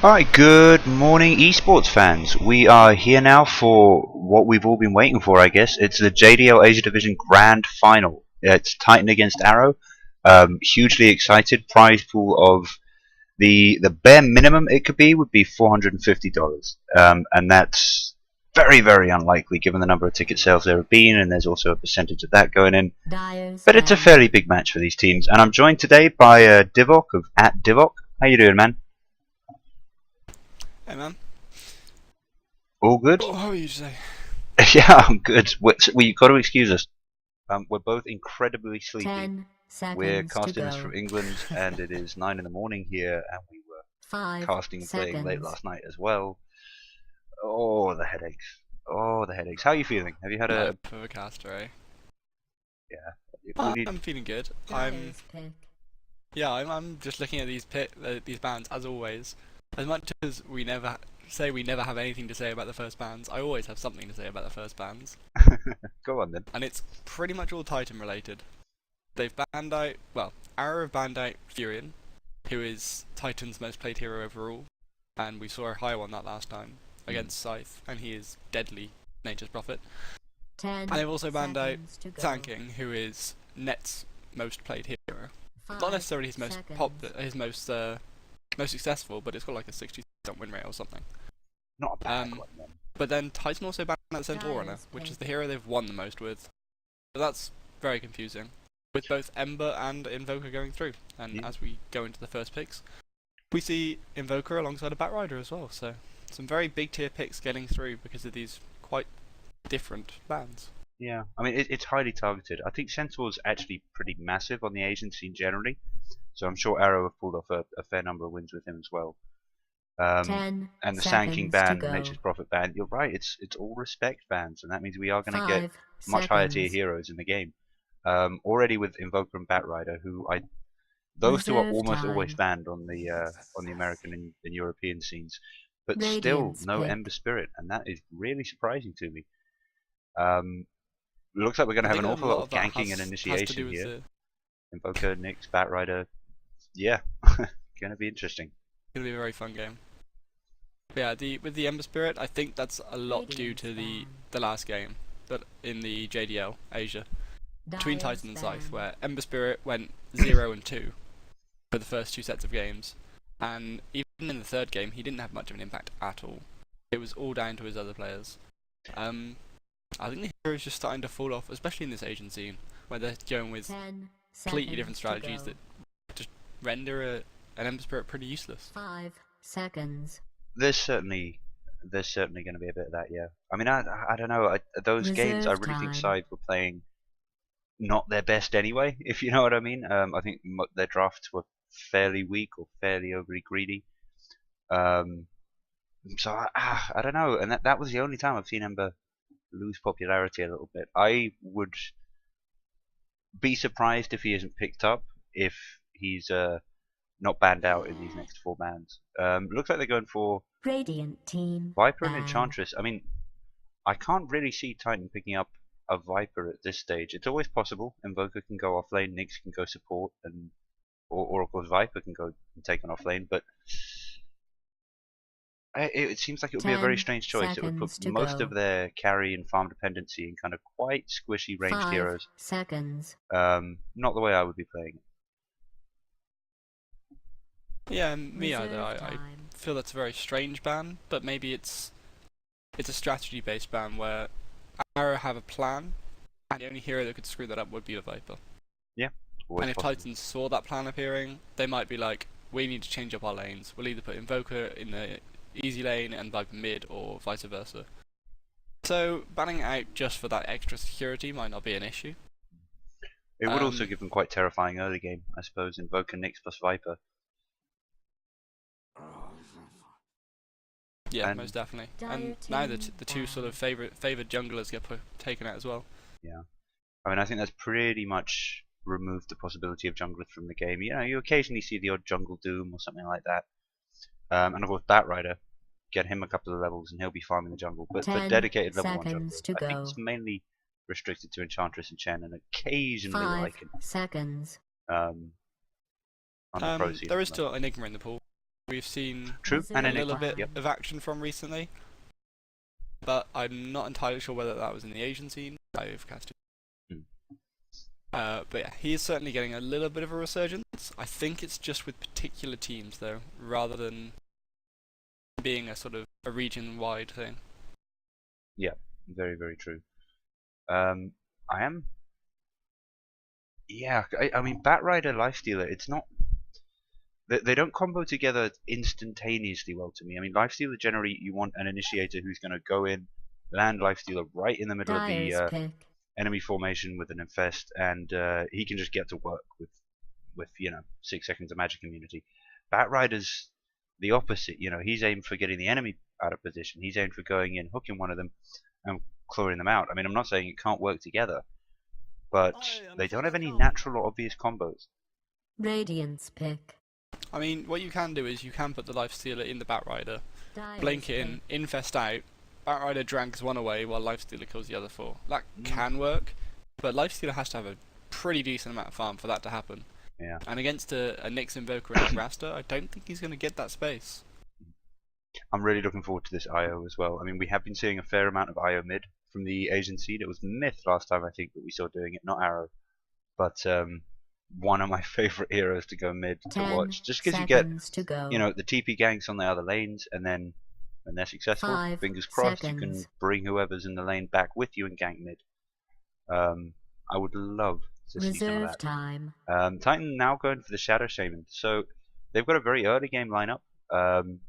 Alright, good morning esports fans. We are here now for what we've all been waiting for, I guess. It's the jDL Asia Division Grand Final. It's Titan against Arrow. Hugely excited. Prize pool of the bare minimum it could be would be $450. And that's very, very unlikely given the number of ticket sales there have been, and there's also a percentage of that going in. But it's a fairly big match for these teams. And I'm joined today by Divok of @Divok. How you doing, man? Hey man. All good? Oh, how are you today? Yeah, I'm good. You've got to excuse us. We're both incredibly sleepy. 10 seconds We're to casting this go. from England, and it is 9 in the morning here, and we were 5 casting and playing late seconds. last night as well. Oh, the headaches. Oh, the headaches. How are you feeling? Have you had a... Per caster, eh? Yeah. I'm feeling good. Dyer's pick. I'm just looking at these bands as always. As much as we never have anything to say about the first bands, I always have something to say about the first bands. Go on then. And it's pretty much all Titan related. They've banned out, well, Arrow have banned out Furion, who is Titan's most played hero overall, and we saw a high one that last time against Scythe, and he is deadly Nature's Prophet. 10 And they've also banned out seconds to go. Tanking, who is Net's most played hero. 5 Not necessarily his most seconds. most successful, but it's got like a 60% win rate or something. Not a bad one then. But then Titan also banned out Centaur Runner, Dyer's which is pick. the hero they've won the most with. So that's very confusing, with both Ember and Invoker going through. And Yeah. as we go into the first picks, we see Invoker alongside a Batrider as well. So some very big tier picks getting through because of these quite different bans. Yeah, I mean, it's highly targeted. I think Centaur's actually pretty massive on the Asian scene generally, so I'm sure Arrow have pulled off a fair number of wins with him as well. 10 And the Sand King seconds to ban, go. Nature's Prophet ban, you're right, it's all respect bans, and that means we are going to get 5 much higher tier seconds. heroes in the game. Already with Invoker and Batrider, those two are Reserve almost always time. banned on the American and European scenes, but still Radiant's no pick. Ember Spirit, and that is really surprising to me. Looks like we're going to I have an think a awful lot lot of that ganking and has to initiation do with here. Invoker, Nyx, Batrider, yeah, going to be interesting. Gonna be a very fun game. But yeah, with the Ember Spirit, I think that's a lot due to the last game, but in the jDL Asia between Dyer's Titan and Scythe, ban. where Ember Spirit went 0 and 2 for the first two sets of games, and even in the third game, he didn't have much of an impact at all. It was all down to his other players. I think the hero is just starting to fall off, especially in this Asian scene, where they're going with 10 completely different seconds to strategies go. that just render an Ember Spirit pretty useless. 5 seconds. There's certainly going to be a bit of that, yeah. I mean, I don't know. Those games, I Reserve really think time. Side were playing not their best anyway, if you know what I mean. I think their drafts were fairly weak or fairly overly greedy. So I don't know, and that was the only time I've seen Ember lose popularity a little bit. I would be surprised if he isn't picked up if he's not banned out in these next four bans. Looks like they're going for Radiant team. Viper and ban. Enchantress. I mean, I can't really see Titan picking up a Viper at this stage. It's always possible. Invoker can go off lane, Nyx can go support, or of course Viper can go and take an off lane. But it seems like it would be a very 10 strange choice. It would put seconds to most go. of their carry and farm dependency in kind of quite squishy ranged 5 heroes. seconds. Not the way I would be playing it. Yeah, me Reserve either. I time. feel that's a very strange ban, but maybe it's a strategy-based ban where Arrow have a plan, and the only hero that could screw that up would be the Viper. Always And if possible. Titans saw that plan appearing, they might be like, we need to change up our lanes. We'll either put Invoker in the easy lane and Viper mid, or vice versa. So banning it out just for that extra security might not be an issue. It would also give them quite terrifying early game, I suppose. Invoker, Nyx plus Viper. Yeah, And- most definitely. Dire And now the team two sort of favoured junglers get taken out as well. Yeah. I mean, I think that's pretty much removed the possibility of junglers from the game. You know, you occasionally see the odd jungle doom or something like that. And of course, Batrider, get him a couple of levels and he'll be farming the jungle. But 10 dedicated level 1 jungle, seconds to I think go. it's mainly restricted to Enchantress and Chen, and occasionally 5 Lycan. seconds. On the pro scene There at is the still Enigma in the pool, we've seen True, and a Enigma. little bit Yep. of action from recently, but I'm not entirely sure whether that was in the Asian scene. I overcast it. But yeah, he is certainly getting a little bit of a resurgence. I think it's just with particular teams though, rather than being a sort of a region-wide thing. Yeah, very, very true. I am. Yeah, I mean, Batrider, Lifestealer, it's not. They don't combo together instantaneously well to me. I mean, Lifestealer generally you want an initiator who's going to go in, land Lifestealer right in the middle of Dyer's the pick. enemy formation with an infest, and he can just get to work with 6 seconds of magic immunity. Batrider's the opposite. He's aimed for getting the enemy out of position. He's aimed for going in, hooking one of them, and clawing them out. I mean, I'm not saying it can't work together, but they don't have any natural or obvious combos. Radiant's pick. I mean, what you can do is you can put the Lifestealer in the Batrider, Dyer's blink it in, pick. infest out, Batrider drags one away while Lifestealer kills the other 4. That can work, but Lifestealer has to have a pretty decent amount of farm for that to happen. Yeah. And against a Nyx Invoker and a Rasta, I don't think he's going to get that space. I'm really looking forward to this IO as well. I mean, we have been seeing a fair amount of IO mid from the Asian seed. It was Myth last time, I think, that we saw doing it, not Arrow. But one of my favourite heroes to go mid to 10 watch, just because you get, seconds to go. the TP ganks on the other lanes, and then when they're successful, 5 fingers crossed, you seconds. can bring whoever's in the lane back with you and gank mid. I would love to see some of Reserve that. time. Titan now going for the Shadow Shaman, so they've got a very early game lineup.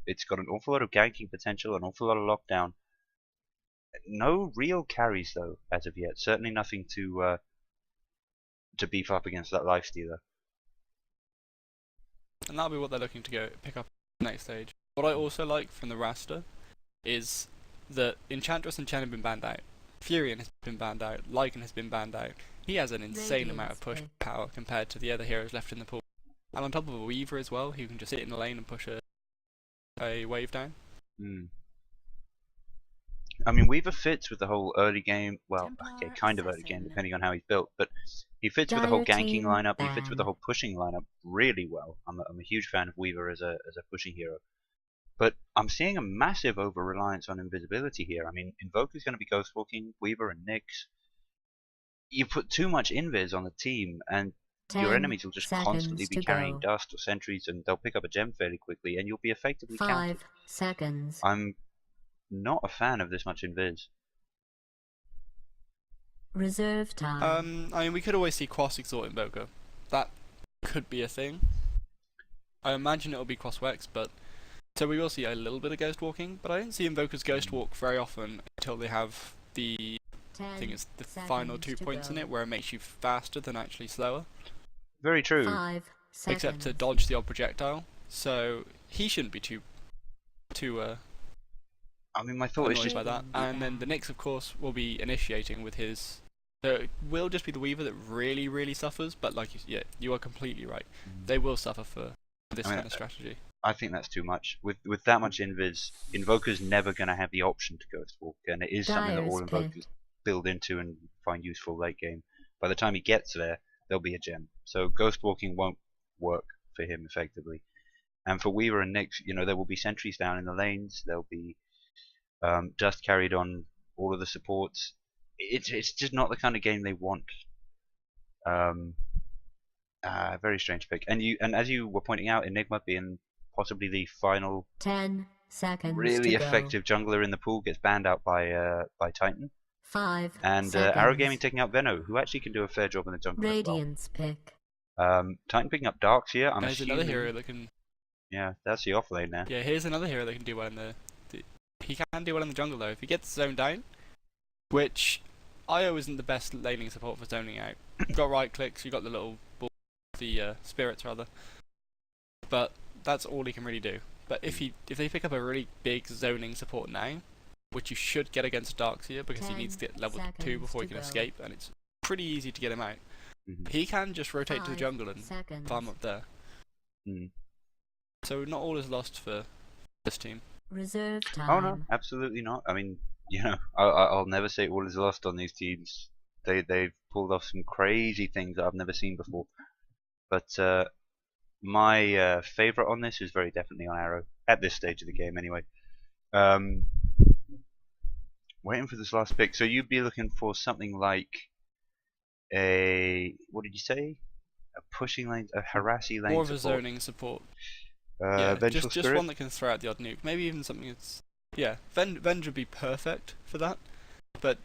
It's got an awful lot of ganking potential, an awful lot of lockdown. No real carries though, as of yet. Certainly nothing to beef up against that Lifestealer. And that'll be what they're looking to go pick up next stage. What I also like from the Rasta is that Enchantress and Chen have been banned out, Furion has been banned out, Lycan has been banned out. He has an insane amount of push power compared to the other heroes left in the pool. And on top of a Weaver as well, who can just sit in the lane and push a wave down. I mean, Weaver fits with the whole early game, well, okay, kind of early game, depending on how he's built, but he fits with the whole ganking lineup, he fits with the whole pushing lineup really well. I'm a huge fan of Weaver as a pushing hero. But I'm seeing a massive over-reliance on invisibility here. I mean, Invoker's going to be ghostwalking, Weaver and Nyx. You put too much invis on the team, and your enemies will just constantly be carrying dust or sentries, and they'll pick up a gem fairly quickly, and you'll be effectively 5 countered. seconds. I'm not a fan of this much invis. Reserve time. I mean, we could always see Cross Exhort Invoker. That could be a thing. I imagine it'll be Cross-Wex, but... So we will see a little bit of Ghost Walking, but I don't see Invokers Ghost Walk very often until they have the... I think it's the final 2 points in it, where it makes you faster than actually slower. Very true. 5 seconds. Except to dodge the odd projectile. So he shouldn't be too I mean, my thought is annoyed just by that. And then the Nyx, of course, will be initiating with his... So it will just be the Weaver that really, really suffers, but like, you are completely right. They will suffer for this kind of strategy. I think that's too much. With that much invis, Invoker's never going to have the option to Ghost Walk, and it is something that all Invokers build into and find useful late game. By the time he gets there, there'll be a gem. So Ghost Walking won't work for him effectively. And for Weaver and Nyx, there will be sentries down in the lanes. There'll be dust carried on all of the supports. It's just not the kind of game they want. Very strange pick. And as you were pointing out, Enigma being possibly the final 10 seconds. really effective jungler in the pool gets banned out by Titan. 5 and seconds. Arrow Gaming taking out Venno, who actually can do a fair job in the jungle Radiant's as well. pick. Titan picking up Darks here. I'm There's assuming... another hero that can... Yeah, that's the off lane now. Yeah, here's another hero that can do well in the... He can do well in the jungle though. If he gets zoned down, which IO isn't the best laning support for zoning out. You've got right clicks, you've got the little ball, the spirits rather. But that's all he can really do. But if they pick up a really big zoning support now, which you should get against Darkseer because he needs to get level 2 before he can escape, and it's pretty easy to get him out. He can just rotate to the jungle and farm up there. So not all is lost for this team. Reserve time. Oh no, absolutely not. I mean, I'll never say all is lost on these teams. They've pulled off some crazy things that I've never seen before. But My favorite on this is very definitely on Arrow at this stage of the game, anyway. Waiting for this last pick. So you'd be looking for something like a, what did you say? A pushing lane, a harassy lane More of a support. zoning support. Yeah, Vengeful just Spirit? one that can throw out the odd nuke. Maybe even something that's... Yeah, Venge would be perfect for that. But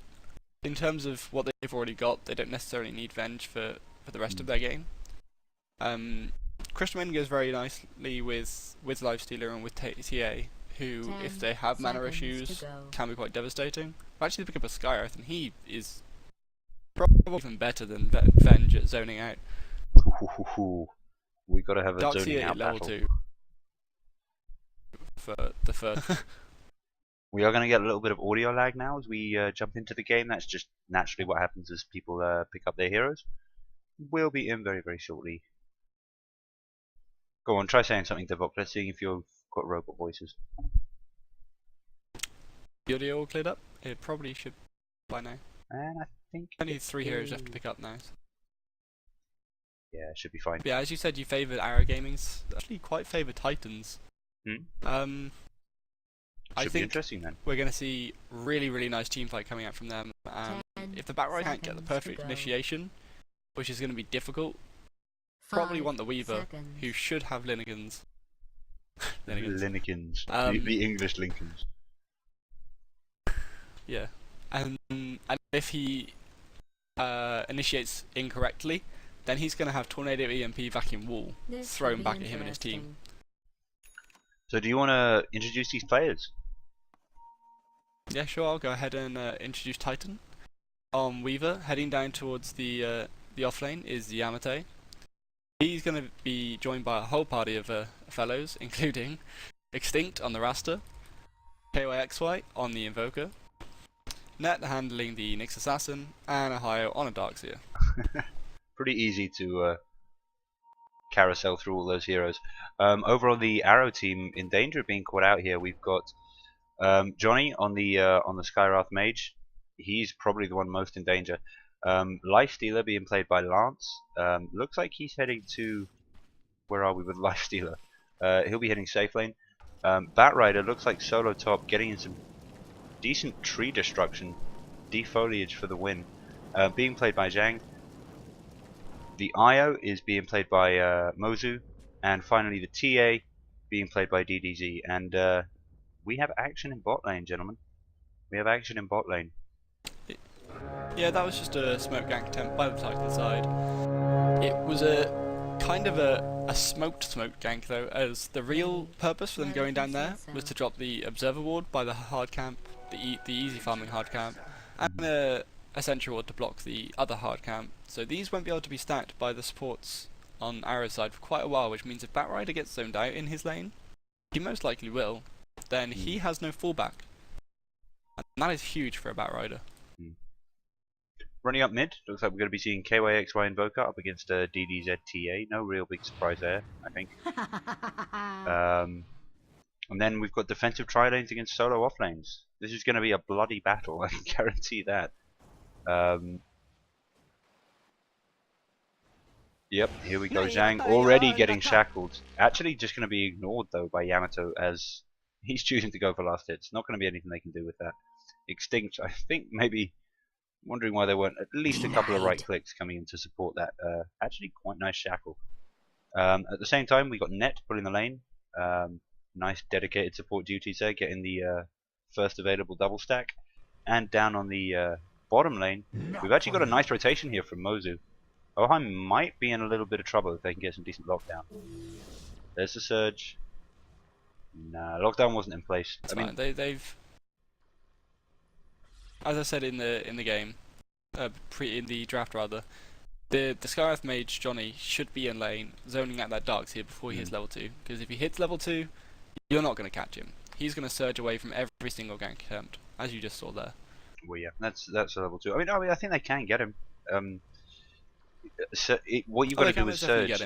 in terms of what they've already got, they don't necessarily need Venge for the rest of their game. Crystal Maiden goes very nicely with Lifestealer and with TA, who, if they have mana issues, can be quite devastating. Actually, they pick up a Skywrath, and he is probably even better than Venge at zoning out. We gotta have a Dark zoning TA out level battle. 2 for the first. We are gonna get a little bit of audio lag now as we jump into the game. That's just naturally what happens as people pick up their heroes. We'll be in very, very shortly. Go on, try saying something, Divok. Let's see if you've got robot voices. The audio all cleared up? It probably should by now. And I think Only 3 heroes left to pick up now. yeah, it should be fine. But yeah, as you said, you favoured Arrow Gaming's. Actually, quite favour Titans. Should I be think interesting then. we're going to see really, really nice team fight coming out from them. And if the Batrider can't get the perfect initiation, which is going to be difficult, probably want the Weaver, who should have Linnigans. Linnigans. The English Lincolns. Yeah. And if he initiates incorrectly, then he's going to have Tornado EMP Vacuum Wall thrown back at him and his team. So do you want to introduce these players? Yeah, sure, I'll go ahead and introduce Titan. On Weaver, heading down towards the offlane is Yamate. He's going to be joined by a whole party of fellows, including Extinct on the Raster, KYXY on the Invoker, Net handling the Nyx Assassin, and Ohio on a Darkseer. Pretty easy to carousel through all those heroes. Over on the Arrow team, in danger of being caught out here, we've got Johnny on the Skywrath Mage. He's probably the one most in danger. Lifestealer being played by Lance. Looks like he's heading to... Where are we with Lifestealer? He'll be heading safe lane. Batrider looks like solo top, getting in some decent tree destruction. Defoliage for the win. Being played by Zhang. The IO is being played by Mozu. And finally the TA being played by DDZ. And we have action in bot lane, gentlemen. We have action in bot lane. Yeah, that was just a smoke gank attempt by the Titan side. It was a kind of a smoked smoke gank though, as the real purpose for them going down there was to drop the observer ward by the hard camp, the easy farming hard camp, and a sentry ward to block the other hard camp. So these won't be able to be stacked by the supports on Arrow's side for quite a while, which means if Batrider gets zoned out in his lane, he most likely will, then he has no fallback. And that is huge for a Batrider. Running up mid, looks like we're going to be seeing KYXY Invoker up against DDZTA. No real big surprise there, I think. And then we've got defensive tri-lanes against solo off-lanes. This is going to be a bloody battle, I can guarantee that. Yep, here we go. Zhang already getting shackled. Actually just going to be ignored though by Yamato as he's choosing to go for last hits. Not going to be anything they can do with that. Extinct, I think maybe... Wondering why there weren't at least a couple of right clicks coming in to support that. Actually, quite nice shackle. At the same time, we got Net pulling the lane. Nice dedicated support duties there, getting the first available double stack. And down on the bottom lane, we've actually got a nice rotation here from Mozu. Oheim might be in a little bit of trouble if they can get some decent lockdown. There's the surge. Nah, lockdown wasn't in place. I mean, they've... As I said in the game, in the draft rather, the Skywrath Mage Johnny should be in lane, zoning out that Darkseer before he hits level 2. Because if he hits level 2, you're not going to catch him. He's going to surge away from every single gank attempt, as you just saw there. Well, yeah, that's a level 2. I mean, I think they can get him. What you've got to do is surge.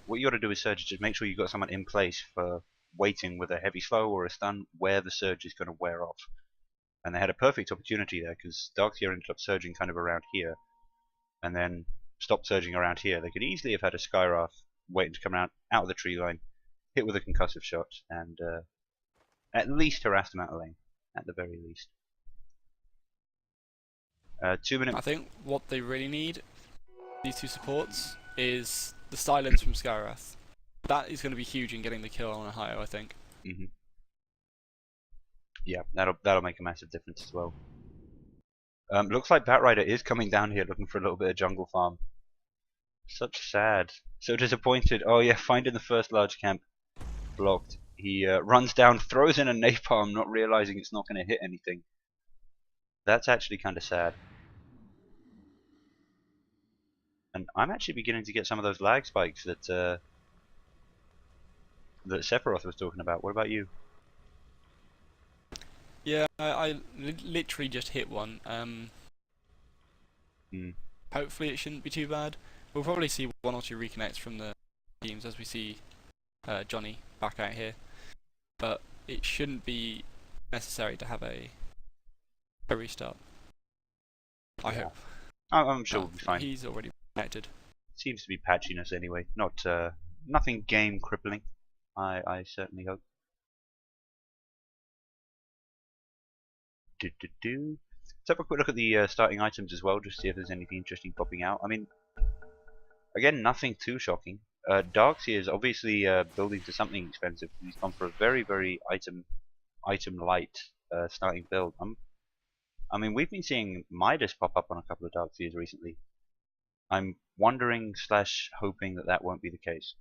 What you got to do is surge. Just make sure you've got someone in place for waiting with a heavy slow or a stun where the surge is going to wear off. And they had a perfect opportunity there because Darkseer ended up surging kind of around here and then stopped surging around here. They could easily have had a Skywrath waiting to come out of the tree line, hit with a concussive shot, and at least harass them out of lane, at the very least. 2 minutes. I think what they really need, these two supports, is the silence from Skywrath. That is going to be huge in getting the kill on Ohio, I think. Yeah, that'll make a massive difference as well. Looks like Batrider is coming down here looking for a little bit of jungle farm. Such sad. So disappointed. Oh yeah, finding the first large camp. Blocked. He runs down, throws in a napalm, not realizing it's not going to hit anything. That's actually kind of sad. And I'm actually beginning to get some of those lag spikes that that Sephiroth was talking about. What about you? Yeah, I literally just hit one. Hopefully it shouldn't be too bad. We'll probably see 1 or 2 reconnects from the teams as we see Johnny back out here. But it shouldn't be necessary to have a restart. I hope. I'm sure we'll be fine. He's already connected. Seems to be patchiness anyway. Not nothing game crippling. I certainly hope. Let's have a quick look at the starting items as well, just to see if there's anything interesting popping out. I mean, again, nothing too shocking. Darkseer is obviously building to something expensive. He's gone for a very, very item light starting build. I mean, we've been seeing Midas pop up on a couple of Darkseers recently. I'm wondering / hoping that that won't be the case.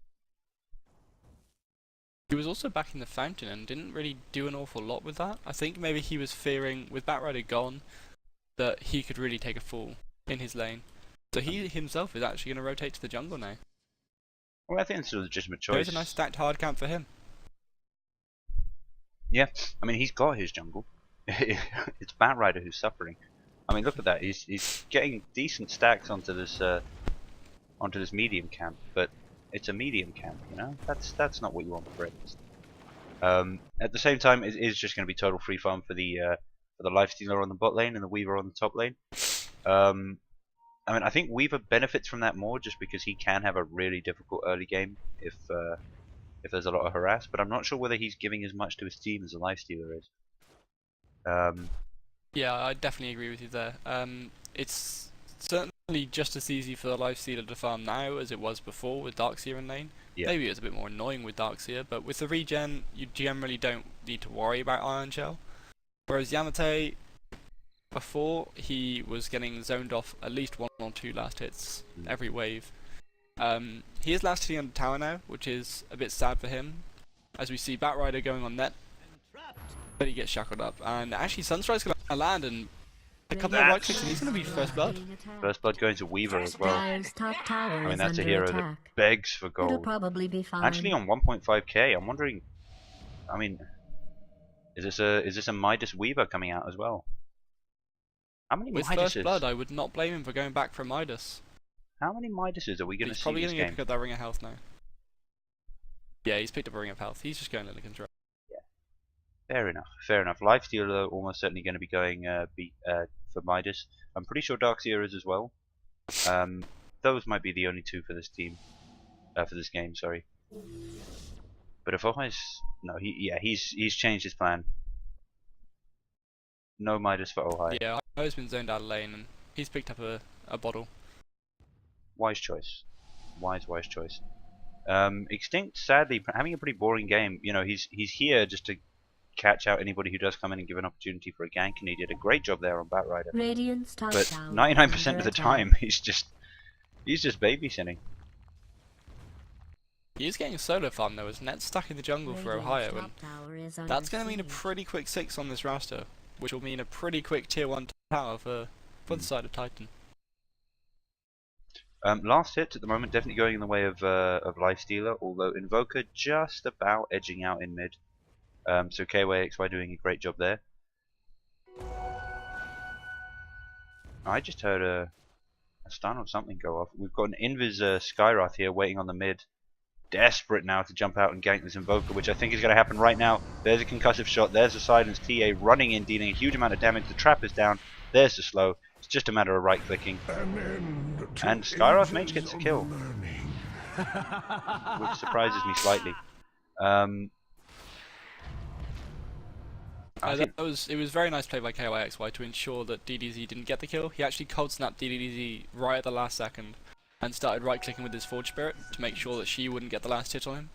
He was also back in the fountain and didn't really do an awful lot with that. I think maybe he was fearing, with Batrider gone, that he could really take a fall in his lane. So he himself is actually going to rotate to the jungle now. Well, I think it's a legitimate choice. There's a nice stacked hard camp for him. Yeah, I mean, he's got his jungle. It's Batrider who's suffering. I mean, look at that. He's getting decent stacks onto this medium camp, but it's a medium camp, you know. That's not what you want for breakfast. At the same time, it is just going to be total free farm for the lifestealer on the bot lane and the Weaver on the top lane. I mean, I think Weaver benefits from that more just because he can have a really difficult early game if there's a lot of harass. But I'm not sure whether he's giving as much to his team as a lifestealer is. Yeah, I definitely agree with you there. It's certainly just as easy for the lifestealer to farm now as it was before with Darkseer in lane. Yeah. Maybe it's a bit more annoying with Darkseer, but with the regen, you generally don't need to worry about Iron Shell. Whereas Yamate, before, he was getting zoned off at least 1 or 2 last hits every wave. He is last hitting on the tower now, which is a bit sad for him. As we see Batrider going on net, but he gets shackled up. And actually Sunstrike's going to land and a couple of right clicks and he's going to be first blood. First blood going to Weaver as well. I mean, that's a hero that begs for gold. It'll probably be fine. Actually on 1.5k, I'm wondering, I mean, is this a Midas Weaver coming out as well? How many With Midases? first blood, I would not blame him for going back for Midas. How many Midases are we going to see this game? He's probably going to pick up that Ring of Health now. Yeah, he's picked up a Ring of Health. He's just going to the control. Yeah. Fair enough. Fair enough. Lifestealer almost certainly going to be going for Midas. I'm pretty sure Darkseer is as well. Those might be the only 2 for this team. For this game, sorry. But if Ohai's... No, he's changed his plan. No Midas for Ohai. Yeah, Ohai's been zoned out of lane and he's picked up a bottle. Wise choice. Wise choice. Extinct, sadly, having a pretty boring game. You know, he's here just to catch out anybody who does come in and give an opportunity for a gank, and he did a great job there on Batrider. But 99% of the time, he's just babysitting. He is getting a solo farm though, as Net's stuck in the jungle for Ohio, and that's going to mean a pretty quick 6 on this roster, which will mean a pretty quick tier 1 tower for the side of Titan. Last hit at the moment, definitely going in the way of Lifestealer, although Invoker just about edging out in mid. So KYXY doing a great job there. I just heard a stun or something go off. We've got an Invis Skywrath here waiting on the mid. Desperate now to jump out and gank this Invoker, which I think is going to happen right now. There's a concussive shot, there's a silence, TA running in, dealing a huge amount of damage. The trap is down, there's the slow. It's just a matter of right clicking. And Skywrath Mage gets a kill. which surprises me slightly. It was very nice play by KYXY to ensure that DDZ didn't get the kill. He actually cold snapped DDZ right at the last second and started right clicking with his Forge Spirit to make sure that she wouldn't get the last hit on him.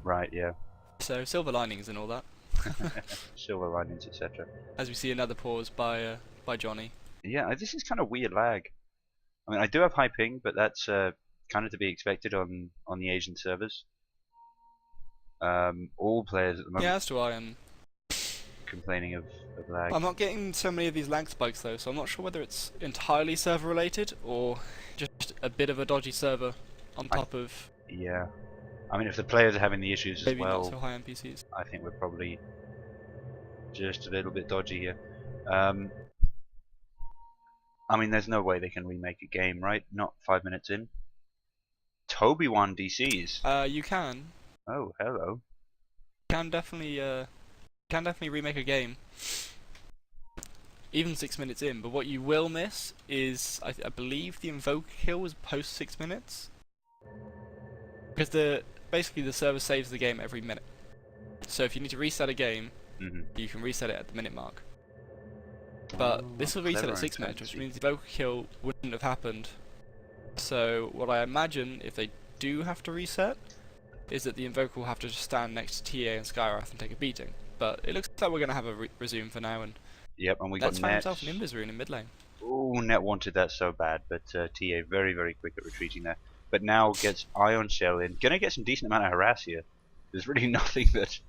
Right, yeah. So silver linings and all that. Silver linings, etc. As we see another pause by Johnny. Yeah, this is kind of weird lag. I mean, I do have high ping, but that's kind of to be expected on the Asian servers. All players at the moment. Yeah, as do I. Complaining of lag. I'm not getting so many of these lag spikes though, so I'm not sure whether it's entirely server related or just a bit of a dodgy server on top of. Yeah. I mean, if the players are having the issues as maybe well, not so high NPCs. I think we're probably just a little bit dodgy here. I mean, there's no way they can remake a game, right? Not 5 minutes in. Toby won DCs. You can. Oh, hello. Can definitely remake a game, even 6 minutes in. But what you will miss is, I believe the Invoke kill was post 6 minutes, because basically the server saves the game every minute. So if you need to reset a game, you can reset it at the minute mark. But this will reset at 6 minutes, which means the Invoke kill wouldn't have happened. So what I imagine, if they do have to reset, is that the Invoker will have to just stand next to TA and Skywrath and take a beating. But it looks like we're going to have a resume for now, and yep, and we got Net's Net. found himself an Invis rune in mid lane. Oh, Net wanted that so bad, but TA very, very quick at retreating there. But now gets Ion Shell in. Gonna get some decent amount of harass here. There's really nothing that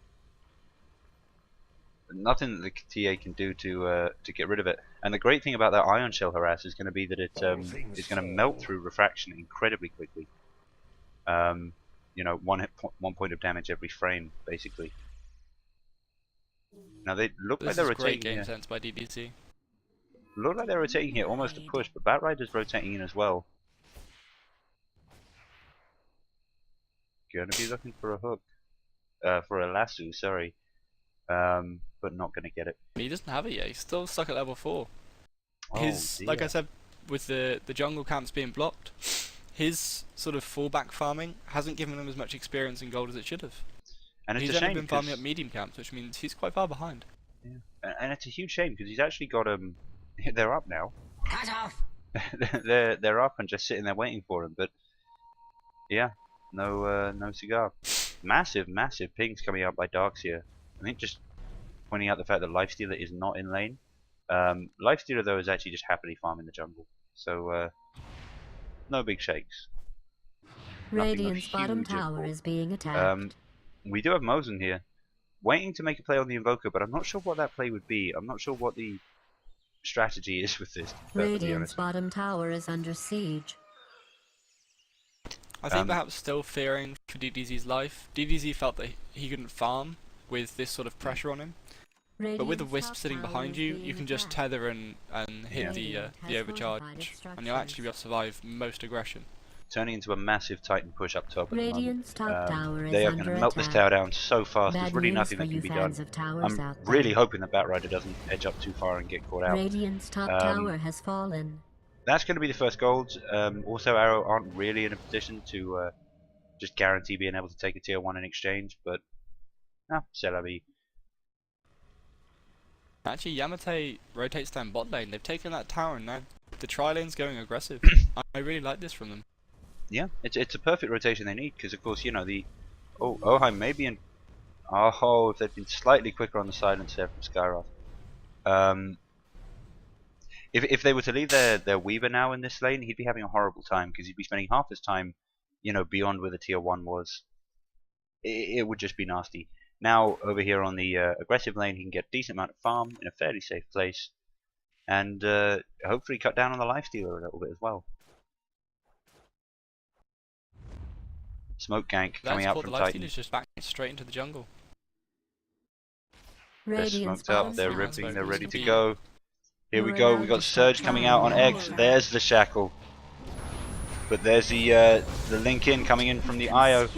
the TA can do to get rid of it. And the great thing about that Ion Shell harass is going to be that it is going to melt through refraction incredibly quickly. You know, one point of damage every frame, basically. Now they look like they're rotating. This is great game sense by DDC. Look like they're rotating here, almost a push, but Batrider's rotating in as well. Gonna be looking for a hook, for a lasso, sorry, but not gonna get it. He doesn't have it yet. He's still stuck at level 4. Oh, Like I said, with the jungle camps being blocked, his sort of fallback farming hasn't given him as much experience in gold as it should have. And it's he's a shame only been farming up medium camps, which means he's quite far behind. Yeah. And it's a huge shame because he's actually got they're up now. Cut off. they're up and just sitting there waiting for him. But yeah, no cigar. Massive pings coming out by Darks here. I think just pointing out the fact that Lifestealer is not in lane. Lifestealer though is actually just happily farming the jungle. So no big shakes. Radiant's bottom tower is being attacked. We do have Mosin here, waiting to make a play on the Invoker, but I'm not sure what that play would be. I'm not sure what the strategy is with this. Radiant's bottom tower is under siege. I think perhaps still fearing for DDZ's life. DDZ felt that he couldn't farm with this sort of pressure on him. But with the Wisp sitting behind you, you can just tether and hit the overcharge, and you'll actually be able to survive most aggression. Turning into a massive Titan push up top at the Radiant's top tower is they are under going to melt this tower down so fast, there's really nothing that can be done. I'm really hoping that Batrider doesn't edge up too far and get caught out. Radiant's top tower has fallen. That's going to be the first gold. Also, Arrow aren't really in a position to just guarantee being able to take a tier 1 in exchange, but c'est la vie. Actually, Yamate rotates down bot lane. They've taken that tower and now the tri-lane's going aggressive. I really like this from them. Yeah, it's a perfect rotation they need because, of course, you know, Oheim may be in. Oh, if they'd been slightly quicker on the silence there from Skywrath. If they were to leave their Weaver now in this lane, he'd be having a horrible time because he'd be spending half his time, you know, beyond where the tier 1 was. It would just be nasty. Now over here on the aggressive lane, he can get a decent amount of farm in a fairly safe place, and hopefully cut down on the lifestealer a little bit as well. Smoke gank coming out from Titan. The lifestealer's just back straight into the jungle. They're smoked up, they're ripping, they're ready to go. Here we go, we got Surge coming out on X. There's the shackle. But there's the link in coming in from the IO.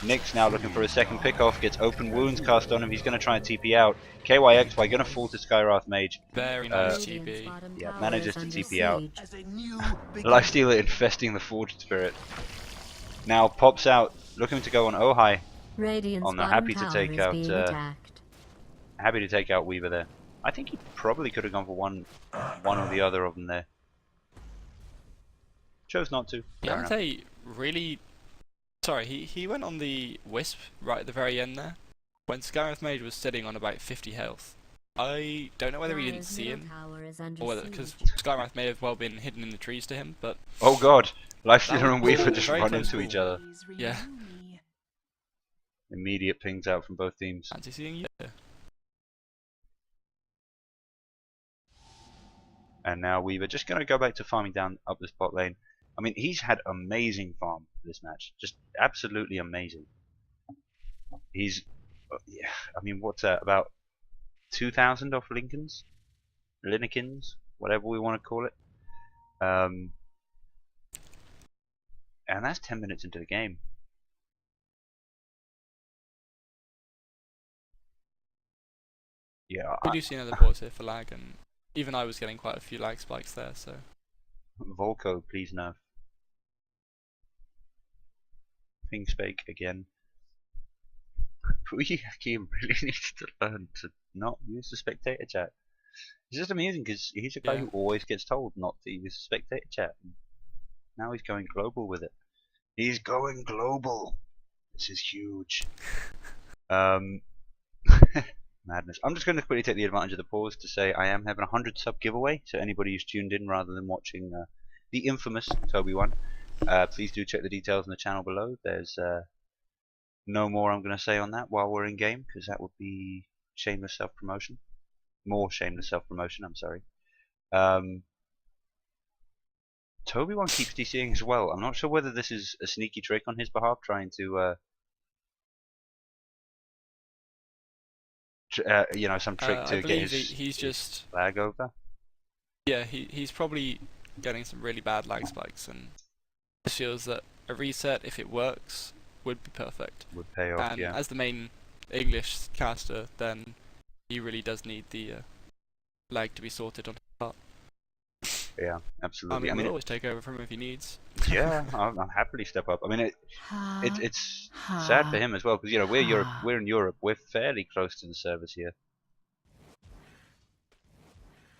Nick's now looking for a second pickoff, gets open wounds cast on him, he's going to try and TP out. KYXY going to fall to Skywrath Mage. Very nice TP. Yeah, manages to TP out. Lifestealer infesting the Forged Spirit. Now pops out, looking to go on Ojai. Oh no, happy to take out Weaver there. I think he probably could have gone for one or the other of them there. Chose not to. Yamate really... Sorry, he went on the Wisp right at the very end there, when Skywrath Mage was sitting on about 50 health. I don't know whether he didn't see him, or whether, because Skywrath may have well been hidden in the trees to him, but... Oh god! Lifestealer and Weaver just run into each other. Yeah. Immediate pings out from both teams. Fancy seeing you. And now Weaver just going to go back to farming down up this bot lane. I mean, he's had amazing farm this match. Just absolutely amazing. He's... yeah, I mean, what's that? About 2,000 off Lincolns? Linikins? Whatever we want to call it. And that's 10 minutes into the game. Yeah, We do see another pause here for lag, and even I was getting quite a few lag spikes there, so... Volko, please nerf. Ping spake again. We really need to learn to not use the spectator chat. It's just amazing because he's a guy who always gets told not to use the spectator chat. Now he's going global with it. He's going global. This is huge. Madness. I'm just going to quickly take the advantage of the pause to say I am having a 100 sub giveaway, so anybody who's tuned in rather than watching the infamous Toby one, please do check the details on the channel below. There's no more I'm going to say on that while we're in game, because that would be shameless self-promotion. More shameless self-promotion, I'm sorry. Toby one keeps DCing as well. I'm not sure whether this is a sneaky trick on his behalf, trying to you know, some trick to get his he's just lag over. Yeah, he's probably getting some really bad lag spikes, and it feels that a reset, if it works, would be perfect. Would pay off, and yeah. as the main English caster, then he really does need the lag to be sorted on his part. Yeah, absolutely. I mean, we'll always take over from him if he needs. Yeah, I'll happily step up. I mean, it's sad for him as well, because you know we're in Europe, we're fairly close to the servers here.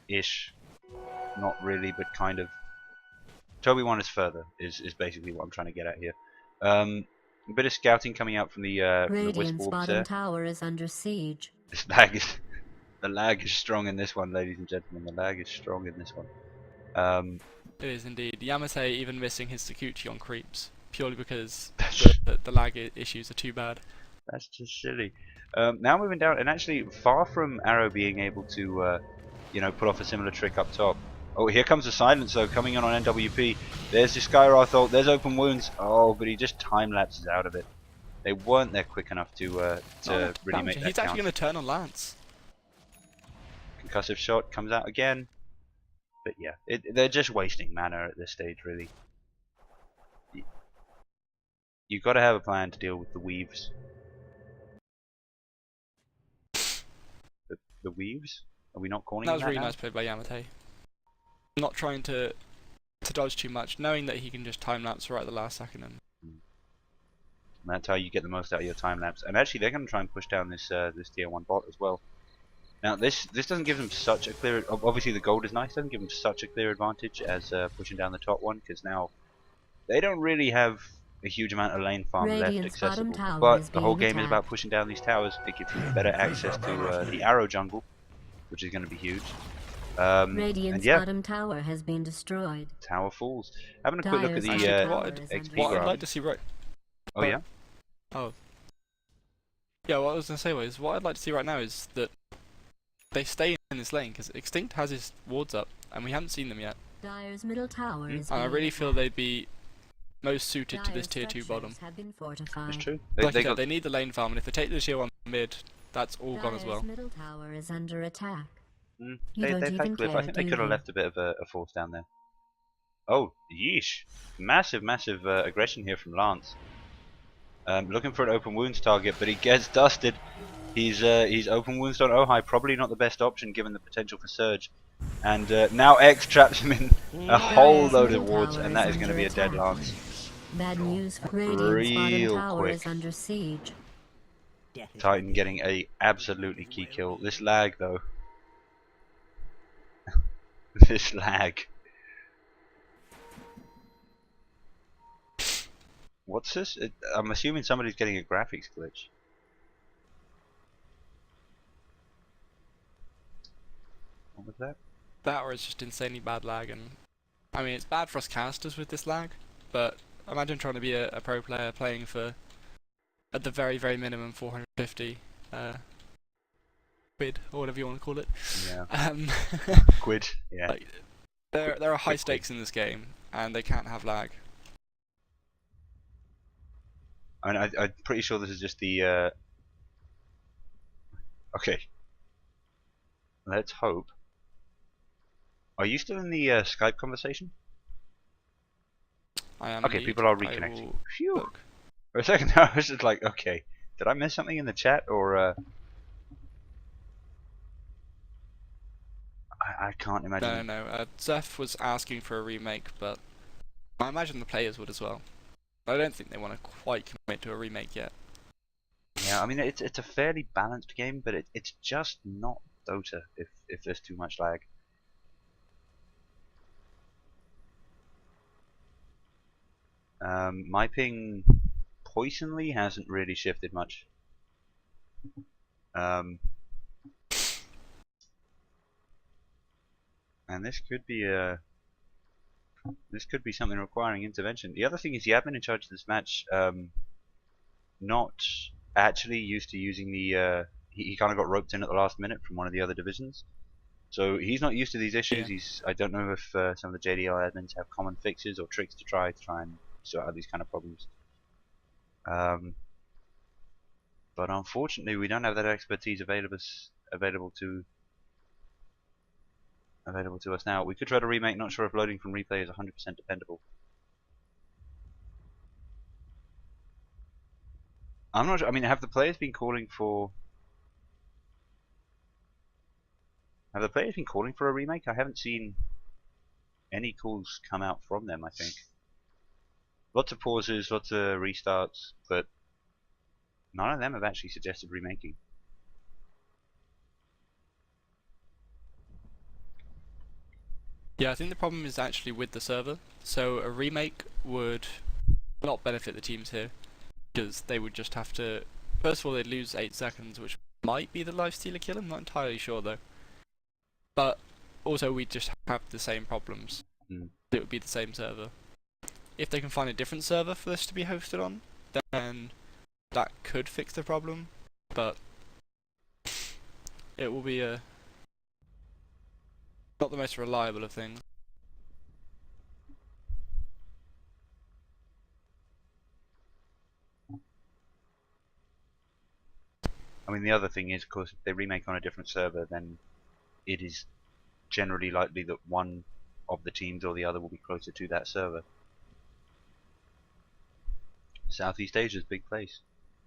Ish, not really, but kind of. Toby one is further, is basically what I'm trying to get at here. A bit of scouting coming out from the Radiant's bottom tower is under siege. The lag is strong in this one, ladies and gentlemen. The lag is strong in this one. It is indeed. Yamate even missing his Sakuchi on creeps, purely because the lag issues are too bad. That's just silly. Now moving down, and actually far from Arrow being able to, you know, put off a similar trick up top. Oh, here comes the silence though, coming in on NWP. There's the Skywrath ult, there's open wounds. Oh, but he just time lapses out of it. They weren't there quick enough to really make that He's actually going to turn on Lance. Concussive shot comes out again. But yeah, they're just wasting mana at this stage, really. You've got to have a plan to deal with the weaves. The weaves? Are we not calling that? That was really now? nice play by Yamate. Not trying to dodge too much, knowing that he can just time lapse right at the last second. And that's how you get the most out of your time lapse. And actually, they're going to try and push down this this tier 1 bot as well. Now this doesn't give them such a clear. Obviously the gold is nice. Doesn't give them such a clear advantage as pushing down the top one, because now they don't really have a huge amount of lane farm left accessible. But the whole game is about pushing down these towers. It gives you better access to the Arrow jungle, which is going to be huge. Radiant's bottom tower has been destroyed. Tower falls. Having a quick look at the XP what graph. I'd like to see right. Oh yeah. Oh. Yeah, what I was going to say was, what I'd like to see right now is that they stay in this lane, because Extinct has his wards up, and we haven't seen them yet. Dire's middle tower is and I really feel they'd be most suited to this tier 2 bottom. That's true. They need the lane farm, and if they take the tier 1 mid, that's all gone as well. Middle tower is under attack. They played Cliff. I think they could have left a bit of a force down there. Oh, yeesh. Massive, massive aggression here from Lance. Looking for an open wounds target, but he gets dusted. He's open wounds on Ohai, probably not the best option given the potential for surge. And now X traps him in a whole load of wards, and that is going to be a dead Lance. Bad news for Radiant's bottom Real tower quick. is under siege. Titan getting a absolutely key kill. This lag though. This lag. What's this? I'm assuming somebody's getting a graphics glitch. What was that? That or it's just insanely bad lag, and I mean it's bad for us casters with this lag, but imagine trying to be a pro player playing for, at the very, very minimum, 450 quid, or whatever you want to call it. Yeah. Quid, yeah. Like, there are high stakes in this game, and they can't have lag. I mean, I'm pretty sure this is just the... Okay. Let's hope. Are you still in the Skype conversation? I am. Okay, indeed. people are I reconnecting. will Phew. look. For a second I was just like, okay, did I miss something in the chat, or I can't imagine. No. Zeph was asking for a remake, but I imagine the players would as well. I don't think they want to quite commit to a remake yet. Yeah, I mean it's a fairly balanced game, but it's just not Dota if there's too much lag. My ping poisonally hasn't really shifted much. And this could be something requiring intervention. The other thing is the admin in charge of this match, not actually used to using the. He kind of got roped in at the last minute from one of the other divisions, so he's not used to these issues. Yeah. I don't know if some of the jDL admins have common fixes or tricks to try and sort out these kind of problems. But unfortunately, we don't have that expertise available to us now. We could try to remake. Not sure if loading from replay is 100% dependable. I'm not sure. I mean, have the players been calling for? Have the players been calling for a remake? I haven't seen any calls come out from them. I think lots of pauses, lots of restarts, but none of them have actually suggested remaking. Yeah, I think the problem is actually with the server. So a remake would not benefit the teams here, because they would just have to. First of all, they'd lose 8 seconds, which might be the lifestealer kill. I'm not entirely sure though. But also, we'd just have the same problems. It would be the same server. If they can find a different server for this to be hosted on, then that could fix the problem. But it will be not the most reliable of things. I mean, the other thing is, of course, if they remake on a different server, then it is generally likely that one of the teams or the other will be closer to that server. Southeast Asia's big place,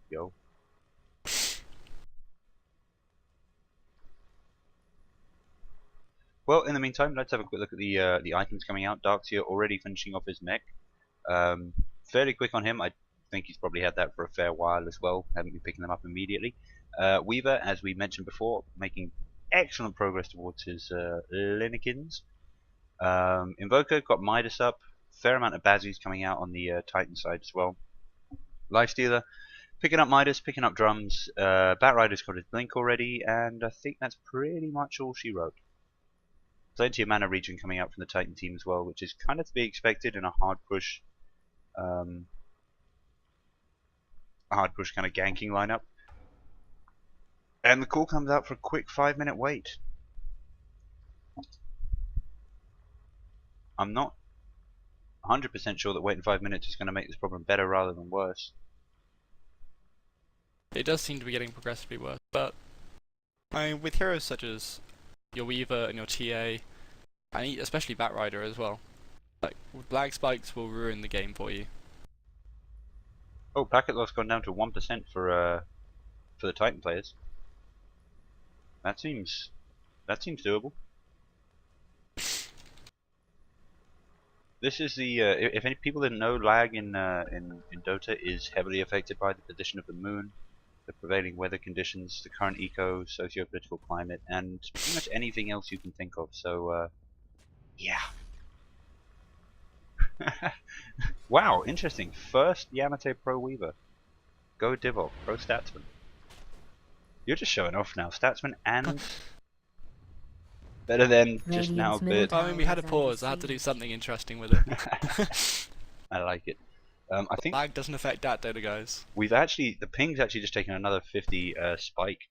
yo. Well, in the meantime, let's have a quick look at the items coming out. Darkseer already finishing off his mech. Fairly quick on him. I think he's probably had that for a fair while as well. Haven't been picking them up immediately. Weaver, as we mentioned before, making excellent progress towards his Linikins. Invoker got Midas up. Fair amount of Bazzies coming out on the Titan side as well. Lifestealer picking up Midas, picking up drums. Batrider's got his blink already, and I think that's pretty much all she wrote. Plenty of mana regen coming out from the Titan team as well, which is kind of to be expected in a hard push kind of ganking lineup. And the call comes out for a quick 5-minute wait. I'm not 100% sure that waiting 5 minutes is going to make this problem better rather than worse. It does seem to be getting progressively worse, but I mean, with heroes such as your Weaver and your TA, and especially Batrider as well, Like, lag spikes will ruin the game for you. Oh, packet loss gone down to 1% for the Titan players. That seems doable. This is the if any people didn't know, lag in Dota is heavily affected by the position of the moon, the prevailing weather conditions, the current socio-political climate, and pretty much anything else you can think of. So yeah. Wow, interesting. First Yamate Pro Weaver. Go Divok, Pro Statsman. You're just showing off now, Statsman and better than just now bit. I mean, we had a pause. I had to do something interesting with it. I like it. I think lag doesn't affect that Dota, guys. We've actually, the ping's actually just taken another 50 spike.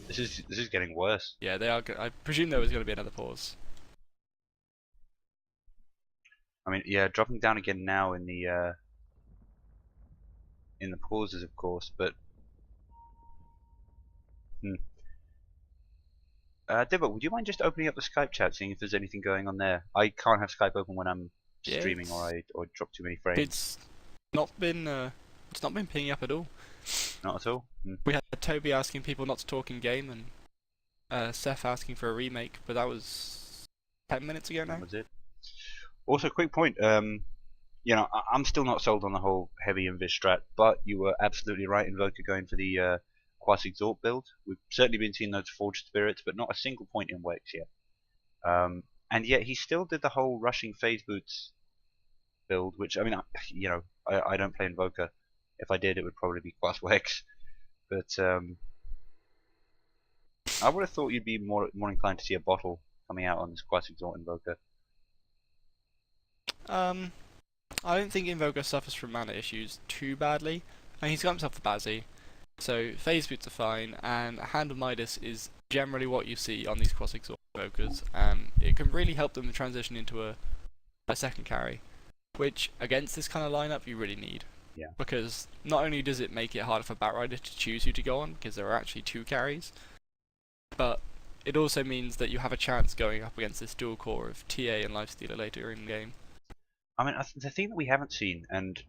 This is getting worse. Yeah, they are. I presume there was going to be another pause. I mean, yeah, dropping down again now in the pauses, of course, but Divok, would you mind just opening up the Skype chat, seeing if there's anything going on there? I can't have Skype open when I'm streaming, or drop too many frames. It's not been pinging up at all. Not at all. We had Toby asking people not to talk in game, and Seth asking for a remake, but that was 10 minutes ago now. That was it. Also, quick point. You know, I'm still not sold on the whole heavy invis strat, but you were absolutely right, Invoker, going for the Quasi Exalt build. We've certainly been seeing those Forged Spirits, but not a single point in Wex yet. And yet he still did the whole rushing phase boots build, which, I mean, you know, I don't play Invoker. If I did, it would probably be Quas Wex. But I would have thought you'd be more inclined to see a bottle coming out on this Quasi Exalt Invoker. I don't think Invoker suffers from mana issues too badly. I mean, he's got himself a Bazzi, so phase boots are fine, and Hand of Midas is generally what you see on these cross exhaust Invokers, and it can really help them transition into a second carry, which against this kind of lineup you really need. Yeah. Because not only does it make it harder for Batrider to choose who to go on, because there are actually 2 carries, but it also means that you have a chance going up against this dual core of TA and Lifestealer later in the game. I mean, the thing that we haven't seen, and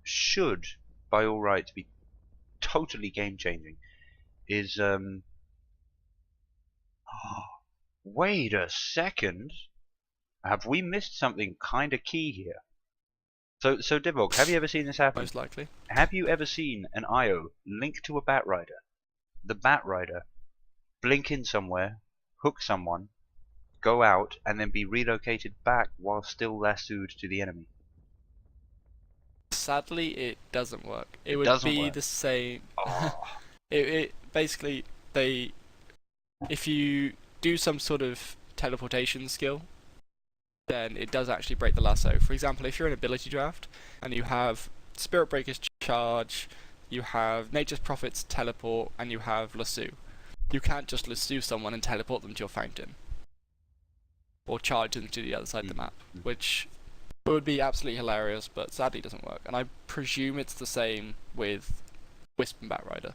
should, by all rights, be totally game-changing, is, wait a second, have we missed something kinda key here? So Divok, have you ever seen this happen? Most likely. Have you ever seen an IO link to a Batrider, the Batrider blink in somewhere, hook someone, go out, and then be relocated back while still lassoed to the enemy? Sadly, it doesn't work. It would doesn't be work. the same. Oh. It basically, if you do some sort of teleportation skill, then it does actually break the lasso. For example, if you're in ability draft and you have Spirit Breaker's charge, you have Nature's Prophet's teleport, and you have lasso, you can't just lasso someone and teleport them to your fountain, or charge them to the other side of the map, which would be absolutely hilarious, but sadly doesn't work. And I presume it's the same with Wisp and Batrider.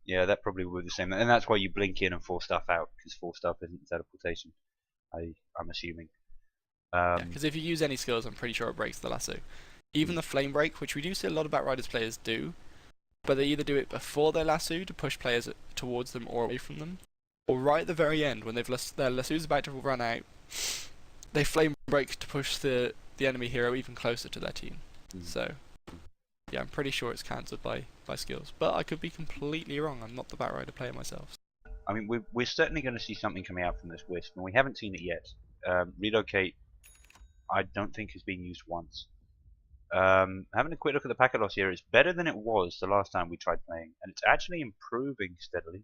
Yeah, that probably would be the same, and that's why you blink in and force stuff out, because force stuff isn't teleportation. I'm assuming. Yeah, because if you use any skills, I'm pretty sure it breaks the lasso. Even the Flame Break, which we do see a lot of Batriders players do, but they either do it before their lasso to push players towards them or away from them, or right at the very end when their lasso's about to run out, they Flame Break to push the enemy hero even closer to their team. So, yeah, I'm pretty sure it's cancelled by skills, but I could be completely wrong. I'm not the Batrider player myself. I mean, we're certainly going to see something coming out from this Wisp, and we haven't seen it yet. Relocate, I don't think has been used once. Having a quick look at the packet loss here, it's better than it was the last time we tried playing, and it's actually improving steadily.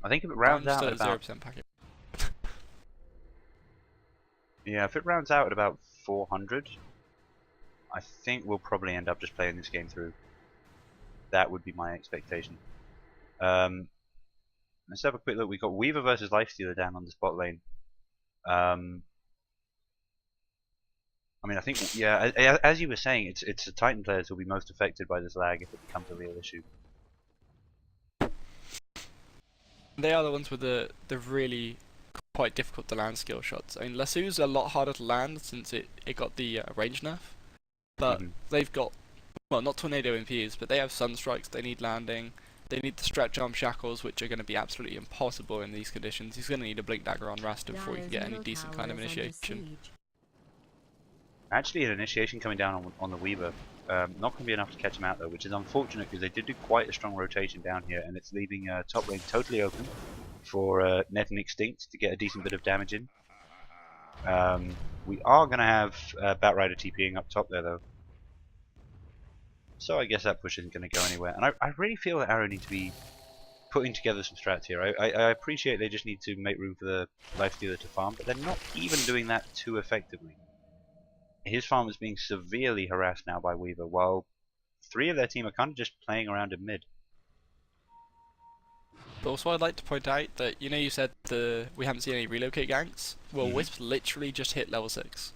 I think if it rounds out at about 0% packet. Yeah, if it rounds out at about 400, I think we'll probably end up just playing this game through. That would be my expectation. Let's have a quick look. We've got Weaver versus Lifestealer down on the spot lane. I mean, I think, yeah, as you were saying, it's the Titan players who will be most affected by this lag if it becomes a real issue. They are the ones with the really quite difficult to land skill shots. I mean, Lassu's a lot harder to land since it got the range nerf, but they've got, well, not Tornado MPs, but they have Sunstrikes, they need landing, they need the stretch arm shackles, which are going to be absolutely impossible in these conditions. He's going to need a blink dagger on Rasta before he can get any decent kind of initiation. Actually, an initiation coming down on the Weaver. Not going to be enough to catch him out though, which is unfortunate because they did do quite a strong rotation down here, and it's leaving top lane totally open for Net and Extinct to get a decent bit of damage in. We are going to have Batrider TPing up top there though, so I guess that push isn't going to go anywhere. And I really feel that Arrow need to be putting together some strats here. I appreciate they just need to make room for the Lifestealer to farm, but they're not even doing that too effectively. His farm is being severely harassed now by Weaver, while 3 of their team are kind of just playing around in mid. But also I'd like to point out that, you said we haven't seen any relocate ganks? Well, Wisp literally just hit level 6.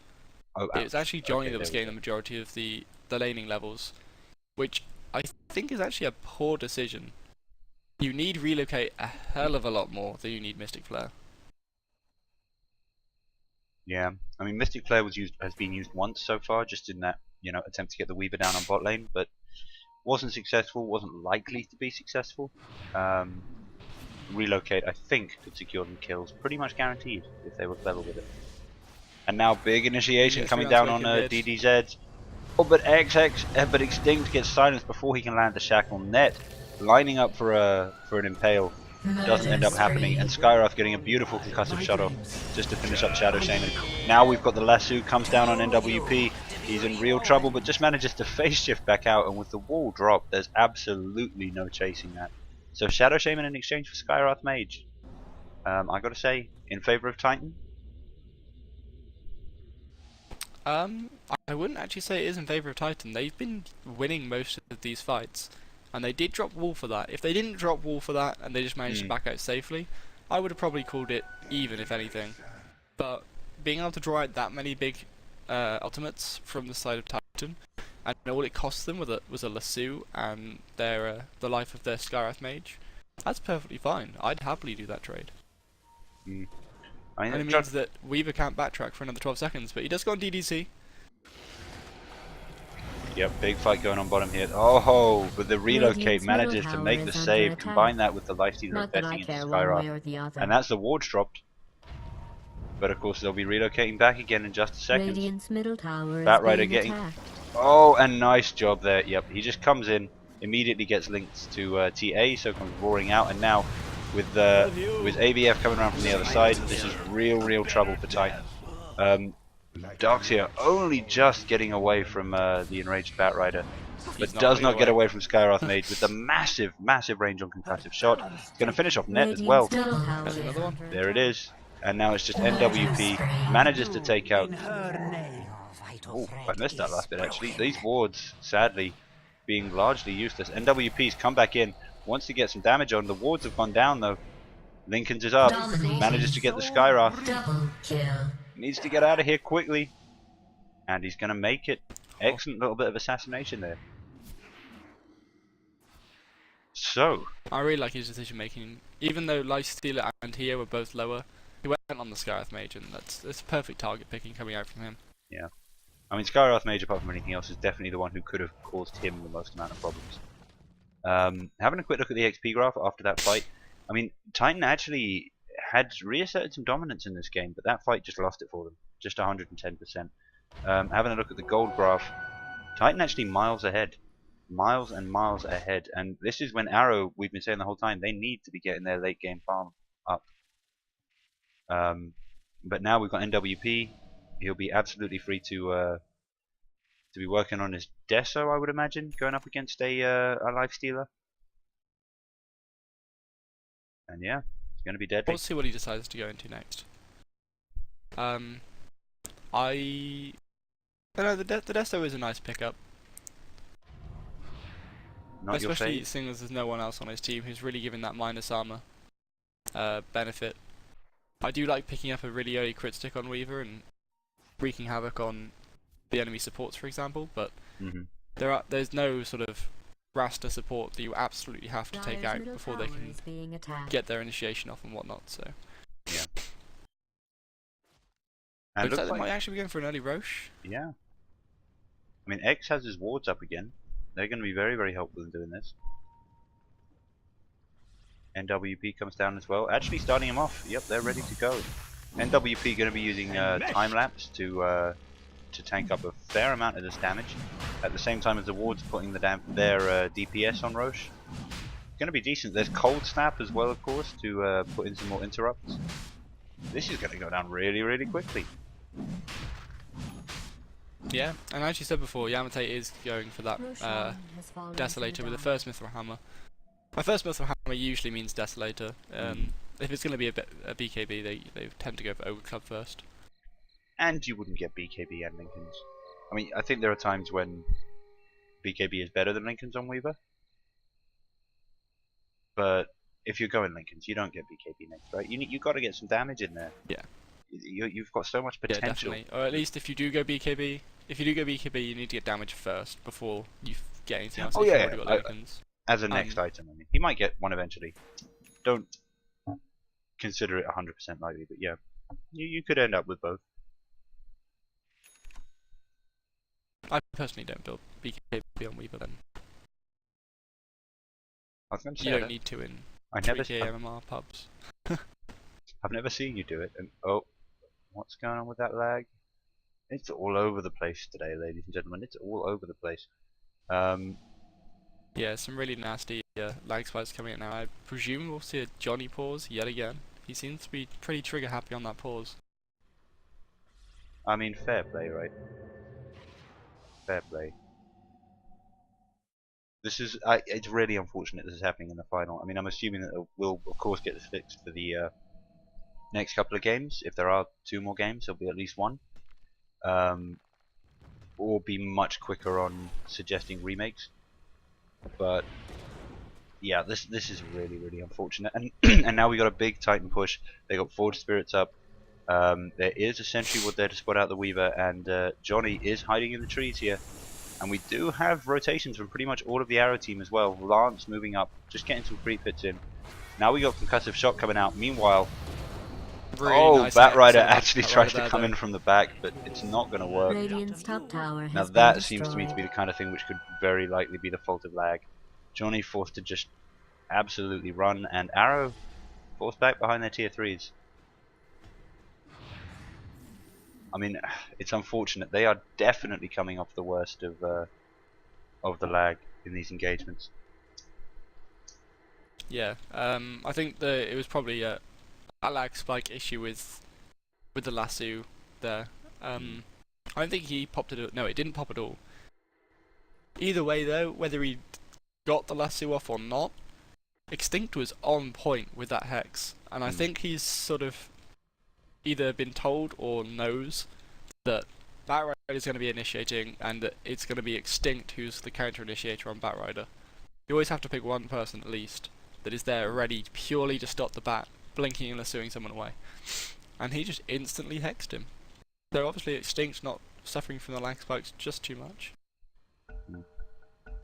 Oh, it was actually Johnny that was getting the majority of the laning levels, which I think is actually a poor decision. You need relocate a hell of a lot more than you need Mystic Flare. Yeah, I mean Mystic Flare has been used once so far, just in that attempt to get the Weaver down on bot lane, but wasn't successful, wasn't likely to be successful. Relocate, I think, could secure them kills, pretty much guaranteed if they were clever with it. And now big initiation coming down on DDZ. Oh, but but Extinct gets silenced before he can land the shackle. Net lining up for an impale. Doesn't end up happening, and Skyroth getting a beautiful concussive shot off just to finish up Shadow Shaman. Now we've got the lasso, comes down on NWP. He's in real trouble, but just manages to phase shift back out, and with the wall drop, there's absolutely no chasing that. So Shadow Shaman in exchange for Skyroth Mage. I gotta say, in favor of Titan. I wouldn't actually say it is in favor of Titan. They've been winning most of these fights. And they did drop wall for that. If they didn't drop wall for that and they just managed to back out safely, I would have probably called it even, if anything. But being able to draw out that many big ultimates from the side of Titan, and all it cost them was a lasso and the life of their Skyrath Mage, that's perfectly fine. I'd happily do that trade. I mean, and it means that Weaver can't backtrack for another 12 seconds, but he does go on DDC. Yep, big fight going on bottom here. Oh, but the relocate manages to make the save, combine that with the Lifestealer investing into Skyroth, and that's the wards dropped. But of course they'll be relocating back again in just a second. Batrider getting... Oh, and nice job there. Yep, he just comes in, immediately gets linked to TA, so comes roaring out, and now with ABF coming around from the other side, this is real trouble for Titan. Darkseer only just getting away from the enraged Batrider, but does not get away from Skyroth Mage with the massive range on concussive shot. It's going to finish off Net as well. There's another one. There it is. And now it's just NWP manages to take out... Oh, I missed that last bit actually. These wards, sadly, being largely useless. NWP's come back in, wants to get some damage on. The wards have gone down though. Lincoln's is up, manages to get the Skyroth. Needs to get out of here quickly, and he's going to make it. Excellent little bit of assassination there. So I really like his decision making. Even though Lifestealer and Hio were both lower, he went on the Skyroth Mage, and that's perfect target picking coming out from him. Yeah, I mean Skyroth Mage, apart from anything else, is definitely the one who could have caused him the most amount of problems. Having a quick look at the XP graph after that fight, I mean Titan actually had reasserted some dominance in this game, but that fight just lost it for them, just 110%. Having a look at the gold graph, Titan actually miles ahead, miles and miles ahead, and this is when Arrow, we've been saying the whole time, they need to be getting their late game farm up. But now we've got NWP. He'll be absolutely free to be working on his Deso, I would imagine, going up against a Lifestealer. And yeah, going to be deadly. We'll see what he decides to go into next. I don't know, the Deso is a nice pickup. Not especially seeing as there's no one else on his team who's really giving that minus armor benefit. I do like picking up a really early crit stick on Weaver and wreaking havoc on the enemy supports, for example, but there's no sort of Rasta support that you absolutely have to take out before they can get their initiation off and whatnot. So yeah, And looks looks like they like, might actually be going for an early Roche. yeah. I mean, X has his wards up again. They're going to be very, very helpful in doing this. NWP comes down as well. Actually starting him off. Yep, they're ready to go. NWP going to be using time lapse to tank up a fair amount of this damage. At the same time as the wards putting their DPS on Roche. Going to be decent. There's cold snap as well, of course, to put in some more interrupts. This is going to go down really, really quickly. Yeah, and as you said before, Yamate is going for that Desolator with the first Mithril Hammer. My first Mithril Hammer usually means Desolator. If it's going to be a BKB, they tend to go for Ogre Club first. And you wouldn't get BKB and Lincolns. I mean, I think there are times when BKB is better than Lincolns on Weaver. But if you're going Lincolns, you don't get BKB next, right? You got to get some damage in there. Yeah. You've got so much potential. Yeah, definitely. Or at least if you do go BKB, you need to get damage first before you get anything else. Oh yeah, got Lincolns. As a next item, I mean, he might get one eventually. Don't consider it 100% likely, but yeah, you could end up with both. I personally don't build BKB on Weaver then. I was going to You say don't need to in I never 3K MMR pubs. I've never seen you do it, and oh, what's going on with that lag? It's all over the place today, ladies and gentlemen. It's all over the place. Yeah, some really nasty lag spikes coming in now. I presume we'll see a Johnny pause yet again. He seems to be pretty trigger happy on that pause. I mean, fair play, right? Fair play. This is it's really unfortunate this is happening in the final. I mean, I'm assuming that we'll of course get this fixed for the next couple of games. If there are 2 more games, there'll be at least 1. Or be much quicker on suggesting remakes. But yeah, this is really, really unfortunate. And and now we got a big Titan push. They got Forge Spirits up. There is a Sentry Wood there to spot out the Weaver, and Johnny is hiding in the trees here. And we do have rotations from pretty much all of the Arrow team as well. Lance moving up, just getting some creep hits in. Now we got Concussive Shock coming out. Meanwhile, Really nice Batrider actually tries to come in from the back, but it's not going to work. Radiant's top tower Now has that been seems to me to be destroyed. the kind of thing which could very likely be the fault of lag. Johnny forced to just absolutely run, and Arrow forced back behind their tier 3s. I mean, it's unfortunate. They are definitely coming off the worst of the lag in these engagements. Yeah, I think it was probably a lag spike issue with the lasso there. I don't think he popped it. No, it didn't pop at all. Either way, though, whether he got the lasso off or not, Extinct was on point with that hex, and I think he's sort of either been told or knows that Batrider is going to be initiating, and that it's going to be Extinct who's the counter initiator on Batrider. You always have to pick one person at least that is there ready purely to stop the bat blinking and lassoing someone away, and he just instantly hexed him. So obviously Extinct not suffering from the lag spikes just too much.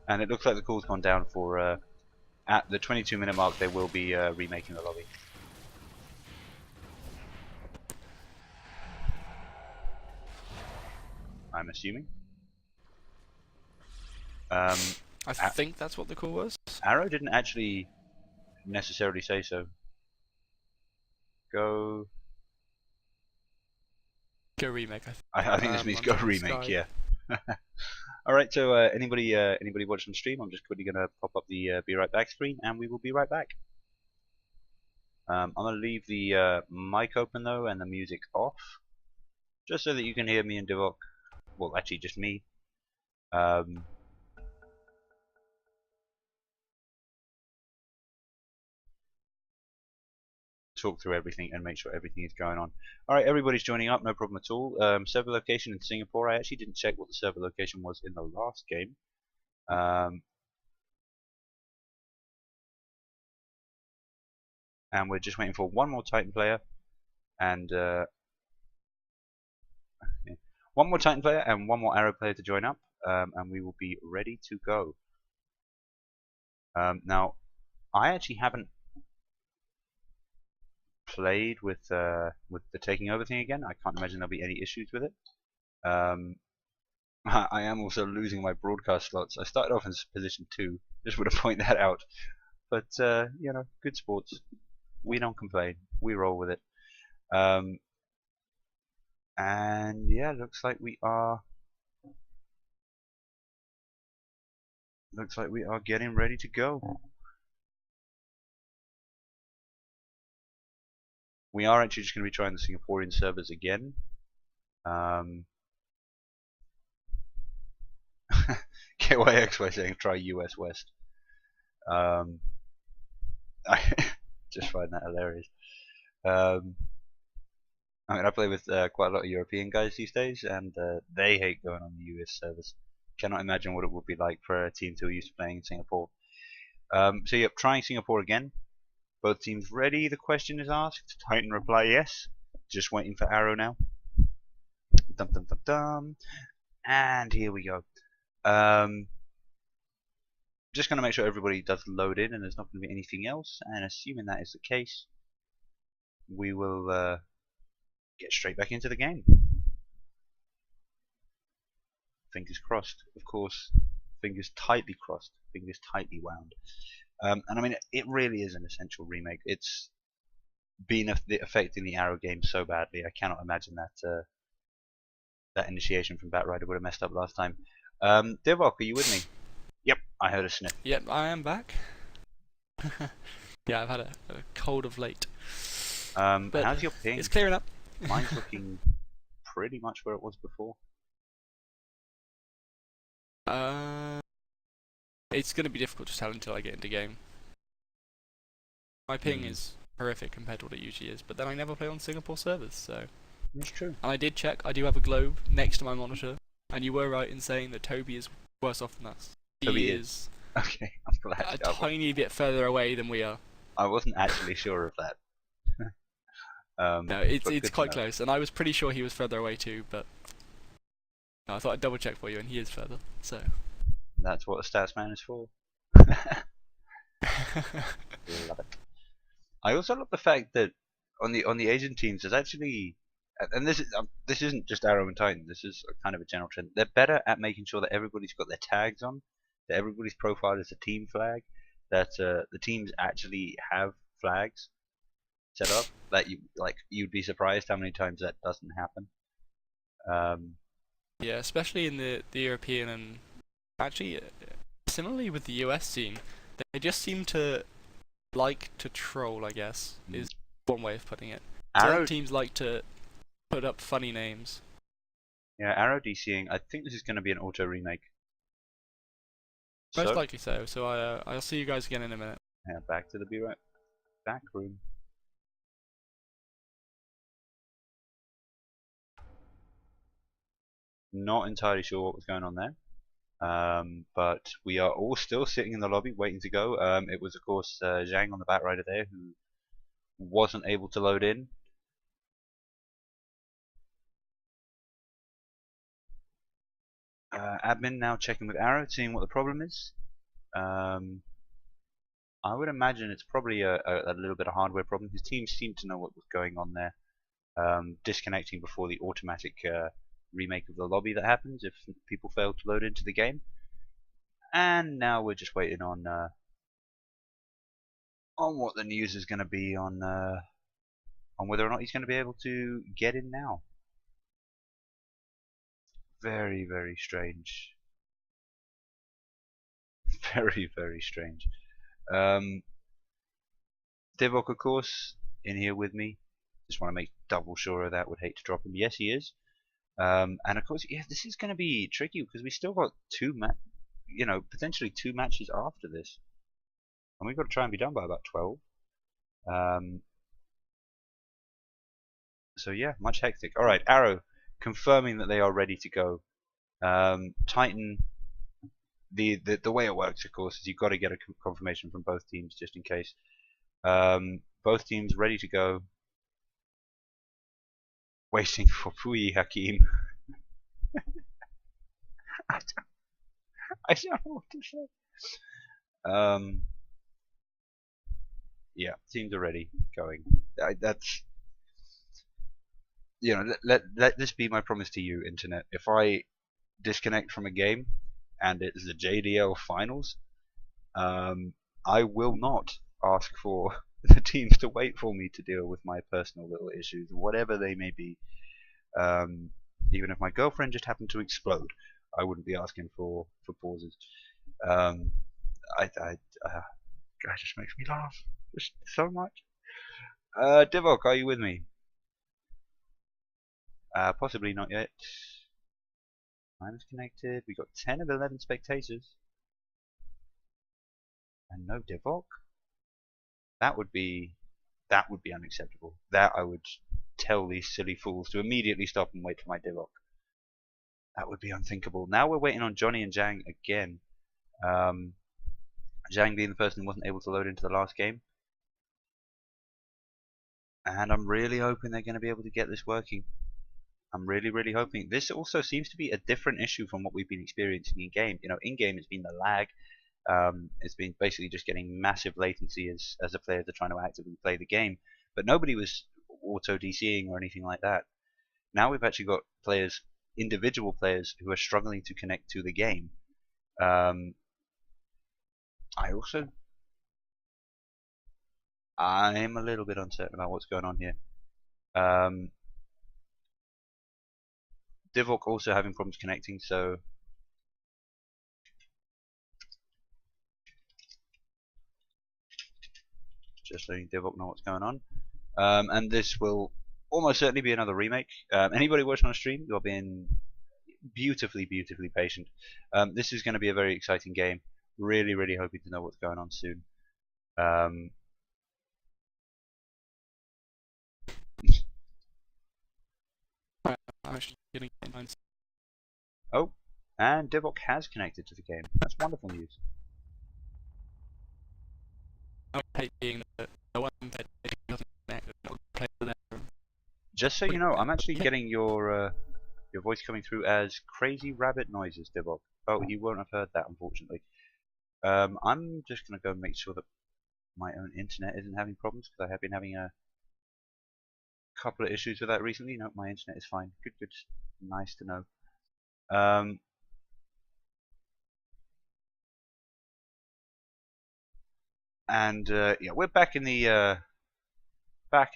And it looks like the call's gone down for at the 22-minute mark. They will be remaking the lobby. I'm assuming. I think that's what the call was. Arrow didn't actually necessarily say so. Go remake. I think this means go remake. Yeah. All right. So anybody watching the stream? I'm just quickly gonna pop up the be right back screen, and we will be right back. I'm gonna leave the mic open though, and the music off, just so that you can hear me and Divok. Well, actually, just me. Talk through everything and make sure everything is going on. Alright, everybody's joining up, no problem at all. Server location in Singapore. I actually didn't check what the server location was in the last game. And we're just waiting for one more Titan player, and one more Titan player and one more Arrow player to join up, and we will be ready to go. Now, I actually haven't played with the taking over thing again. I can't imagine there'll be any issues with it. I am also losing my broadcast slots. I started off in position 2. Just want to point that out. But you know, good sports. We don't complain. We roll with it. And yeah, looks like we are getting ready to go. We are actually just going to be trying the Singaporean servers again. KYXY saying try US West. I just find that hilarious. I mean, I play with quite a lot of European guys these days, and they hate going on the US servers. Cannot imagine what it would be like for a team who are used to playing in Singapore. So yep, trying Singapore again. Both teams ready, the question is asked. Titan reply yes. Just waiting for Arrow now. Dum dum dum dum. And here we go. Just going to make sure everybody does load in and there's not going to be anything else. And assuming that is the case, we will get straight back into the game. Fingers crossed, of course. Fingers tightly crossed. Fingers tightly wound. And I mean, it really is an essential remake. It's been affecting the Arrow game so badly. I cannot imagine that that initiation from Batrider would have messed up last time. Divok, are you with me? Yep, I heard a sniff. Yep, I am back. Yeah, I've had a cold of late. But how's your ping? It's clearing up. Mine's looking pretty much where it was before. It's going to be difficult to tell until I get into game. My ping is horrific compared to what it usually is, but then I never play on Singapore servers, so... That's true. And I did check, I do have a globe next to my monitor, and you were right in saying that Toby is worse off than us. Toby He is okay, I'm glad. a tiny bit further away than we are. I wasn't actually sure of that. No, it's quite close, and I was pretty sure he was further away too, but... No, I thought I'd double check for you, and he is further, so... That's what the stats man is for. Love it. I also love the fact that on the Asian teams, there's actually, and this isn't just Arrow and Titan. This is a kind of a general trend. They're better at making sure that everybody's got their tags on, that everybody's profile is a team flag, that the teams actually have flags set up. That you'd be surprised how many times that doesn't happen. Yeah, especially in the European and actually similarly with the US scene, they just seem to like to troll, I guess, is one way of putting it. Arrow teams like to put up funny names. Yeah, Arrow DCing. I think this is going to be an auto remake. Most likely so. So I'll see you guys again in a minute. Yeah, back to the back room. Not entirely sure what was going on there. But we are all still sitting in the lobby waiting to go. It was of course Zhang on the Batrider there who wasn't able to load in. Admin now checking with Arrow, seeing what the problem is. I would imagine it's probably a little bit of hardware problem. His team seemed to know what was going on there. Disconnecting before the automatic remake of the lobby that happens if people fail to load into the game. And now we're just waiting on what the news is going to be on whether or not he's going to be able to get in now. Very, very strange. Very, very strange. Divok, of course, in here with me. Just want to make double sure of that. Would hate to drop him. Yes, he is. And of course, yeah, this is going to be tricky because we still got potentially two matches after this, and we've got to try and be done by about 12. So yeah, much hectic. All right, Arrow confirming that they are ready to go. Titan, the way it works, of course, is you've got to get a confirmation from both teams just in case. Both teams ready to go. Waiting for Pui Hakim. I don't know what to say. Yeah, teams already going. That's, you know, let this be my promise to you, internet. If I disconnect from a game and it's the jDL finals, I will not ask for the teams to wait for me to deal with my personal little issues, whatever they may be. Even if my girlfriend just happened to explode, I wouldn't be asking for pauses. Um, that just makes me laugh just so much. Divok, are you with me? Possibly not yet. I'm connected. We got 10 of 11 spectators, and no Divok. That would be unacceptable. That I would tell these silly fools to immediately stop and wait for my Divok. That would be unthinkable. Now we're waiting on Johnny and Jang again. Zhang being the person who wasn't able to load into the last game. And I'm really hoping they're going to be able to get this working. I'm really hoping. This also seems to be a different issue from what we've been experiencing in game. You know, in game it's been the lag. It's been basically just getting massive latency as the players are trying to actively play the game. But nobody was auto DCing or anything like that. Now we've actually got players, individual players, who are struggling to connect to the game. I'm a little bit uncertain about what's going on here. Divok also having problems connecting, so just letting Divok know what's going on. And this will almost certainly be another remake. Anybody watching on stream, you're being beautifully patient. This is going to be a very exciting game. Really hoping to know what's going on soon. I'm actually going to get 9. Oh, and Divok has connected to the game. That's wonderful news. I hate being the one that doesn't connect, not play with them. Just so you know, I'm actually getting your voice coming through as crazy rabbit noises, Divok. Oh, you won't have heard that, unfortunately. I'm just going to go and make sure that my own internet isn't having problems, because I have been having a couple of issues with that recently. No, my internet is fine. Good. Nice to know. Yeah, we're back in the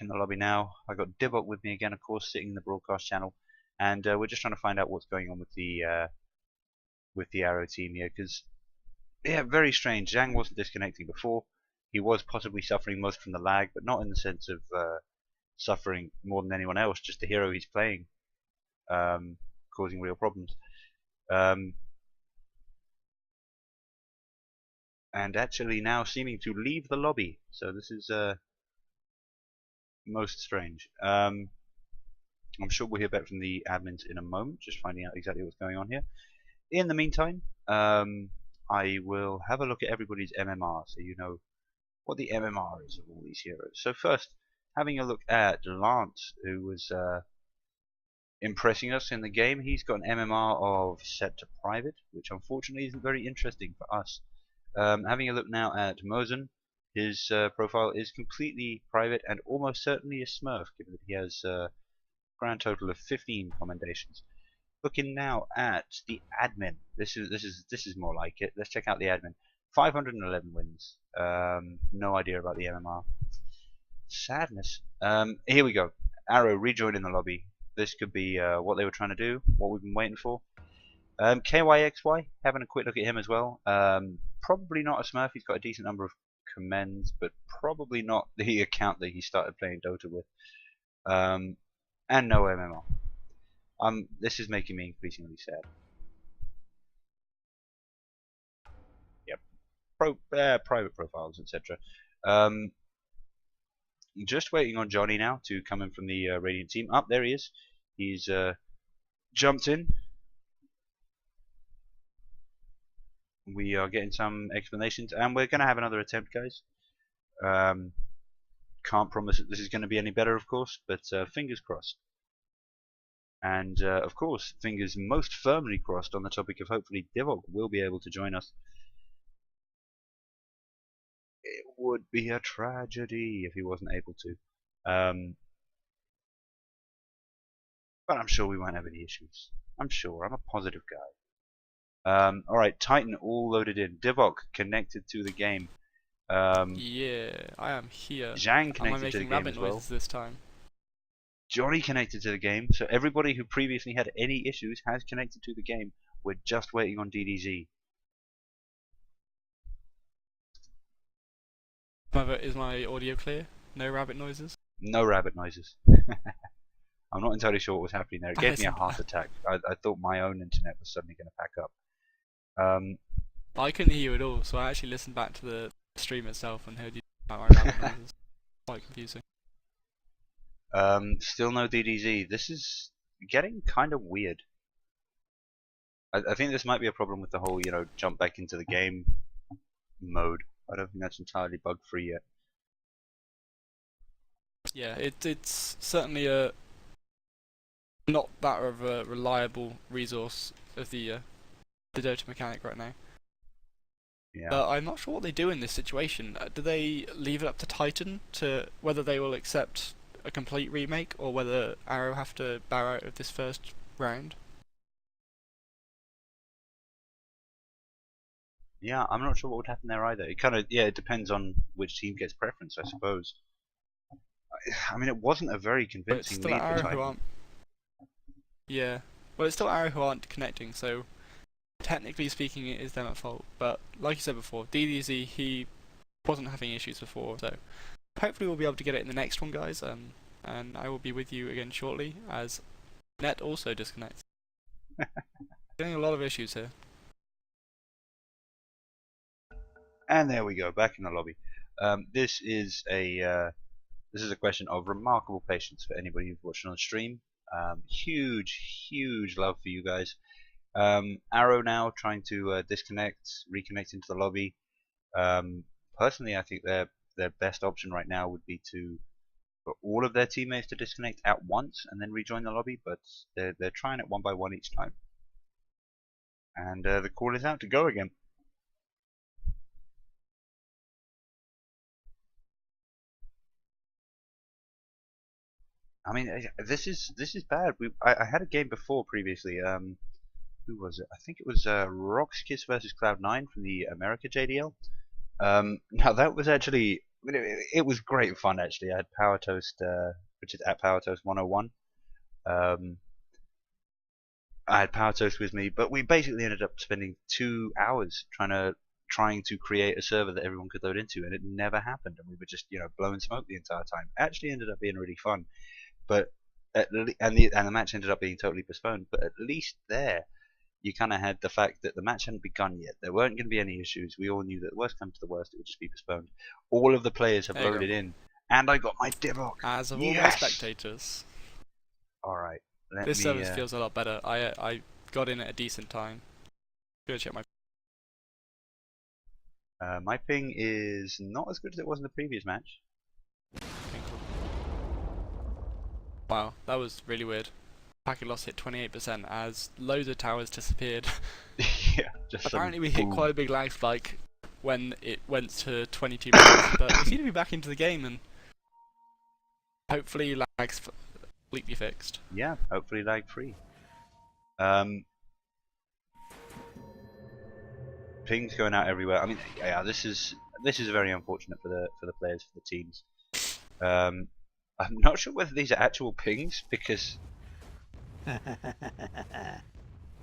lobby now. I got Divok with me again, of course, sitting in the broadcast channel, and we're just trying to find out what's going on with the Arrow team here, because yeah, very strange. Zhang wasn't disconnecting before. He was possibly suffering most from the lag, but not in the sense of suffering more than anyone else. Just the hero he's playing, causing real problems. And actually now seeming to leave the lobby. So this is most strange. I'm sure we'll hear back from the admins in a moment, just finding out exactly what's going on here. In the meantime, I will have a look at everybody's MMR, so you know what the MMR is of all these heroes. So first, having a look at Lance, who was impressing us in the game. He's got an MMR of set to private, which unfortunately isn't very interesting for us. Having a look now at Mosen, his profile is completely private and almost certainly a smurf, given that he has a grand total of 15 commendations. Looking now at the admin, this is more like it. Let's check out the admin. 511 wins. No idea about the MMR. Sadness. Here we go. Arrow rejoining the lobby. This could be what they were trying to do, what we've been waiting for. KYXY, having a quick look at him as well. Probably not a smurf. He's got a decent number of commends, but probably not the account that he started playing Dota with. And no MMR. This is making me increasingly sad. Yep. Private profiles, etc. Just waiting on Johnny now to come in from the Radiant team. Up there he is. He's jumped in. We are getting some explanations, and we're going to have another attempt, guys. Can't promise that this is going to be any better, of course, but fingers crossed. And of course, fingers most firmly crossed on the topic of hopefully Divok will be able to join us. it would be a tragedy if he wasn't able to. But I'm sure we won't have any issues. I'm sure. I'm a positive guy. Alright, Titan all loaded in. Divok connected to the game. Yeah, I am here. Zhang Am I connected to the making game rabbit as well. noises this time? Johnny connected to the game. So everybody who previously had any issues has connected to the game. We're just waiting on DDZ. Is my audio clear? No rabbit noises? No rabbit noises. I'm not entirely sure what was happening there. It gave me a heart attack. I thought my own internet was suddenly going to pack up. I couldn't hear you at all, so I actually listened back to the stream itself and heard you about my rabbit noises. Quite confusing. Still no DDZ. This is getting kind of weird. I think this might be a problem with the whole, you know, jump back into the game mode. I don't think that's entirely bug free yet. Yeah, it's certainly not that of a reliable resource of the Dota mechanic right now. Yeah. But I'm not sure what they do in this situation. Do they leave it up to Titan to whether they will accept a complete remake or whether Arrow have to bow out of this first round? Yeah, I'm not sure what would happen there either. It kind of, yeah, it depends on which team gets preference, I suppose. I mean, it wasn't a very convincing lead for Titan. Yeah, well, it's still Arrow who aren't connecting, so technically speaking, it is them at fault. But like you said before, DDZ, he wasn't having issues before, so hopefully we'll be able to get it in the next one, guys. And I will be with you again shortly as Net also disconnects. Getting a lot of issues here. And there we go, back in the lobby. This is a question of remarkable patience for anybody who's watching on stream. Huge love for you guys. Arrow now trying to reconnect into the lobby. Personally, I think their best option right now would be for all of their teammates to disconnect at once and then rejoin the lobby, but they're trying it one by one each time. And the call is out to go again. I mean, this is bad. I had a game before previously. Who was it? I think it was Roxkiss versus Cloud9 from the America JDL. Now that was actually, I mean, it was great fun actually. I had Power Toast, which is at Power Toast 101. I had Power Toast with me, but we basically ended up spending 2 hours trying to create a server that everyone could load into, and it never happened. And we were just, you know, blowing smoke the entire time. Actually, ended up being really fun. But and the match ended up being totally postponed. But at least there, you kind of had the fact that the match hadn't begun yet. There weren't going to be any issues. We all knew that the worst comes to the worst, it would just be postponed. All of the players have loaded in, and I got my Divok. As of all my spectators. All right. This service feels a lot better. I got in at a decent time. Go check my. My ping is not as good as it was in the previous match. Wow, that was really weird. Packet loss hit 28% as loads of towers disappeared. Yeah, just apparently we hit quite a big lag spike when it went to 22 minutes, but we seem to be back into the game and hopefully lag's completely fixed. Yeah, hopefully lag free. Ping's going out everywhere. I mean, yeah, this is very unfortunate for the players, for the teams. I'm not sure whether these are actual pings because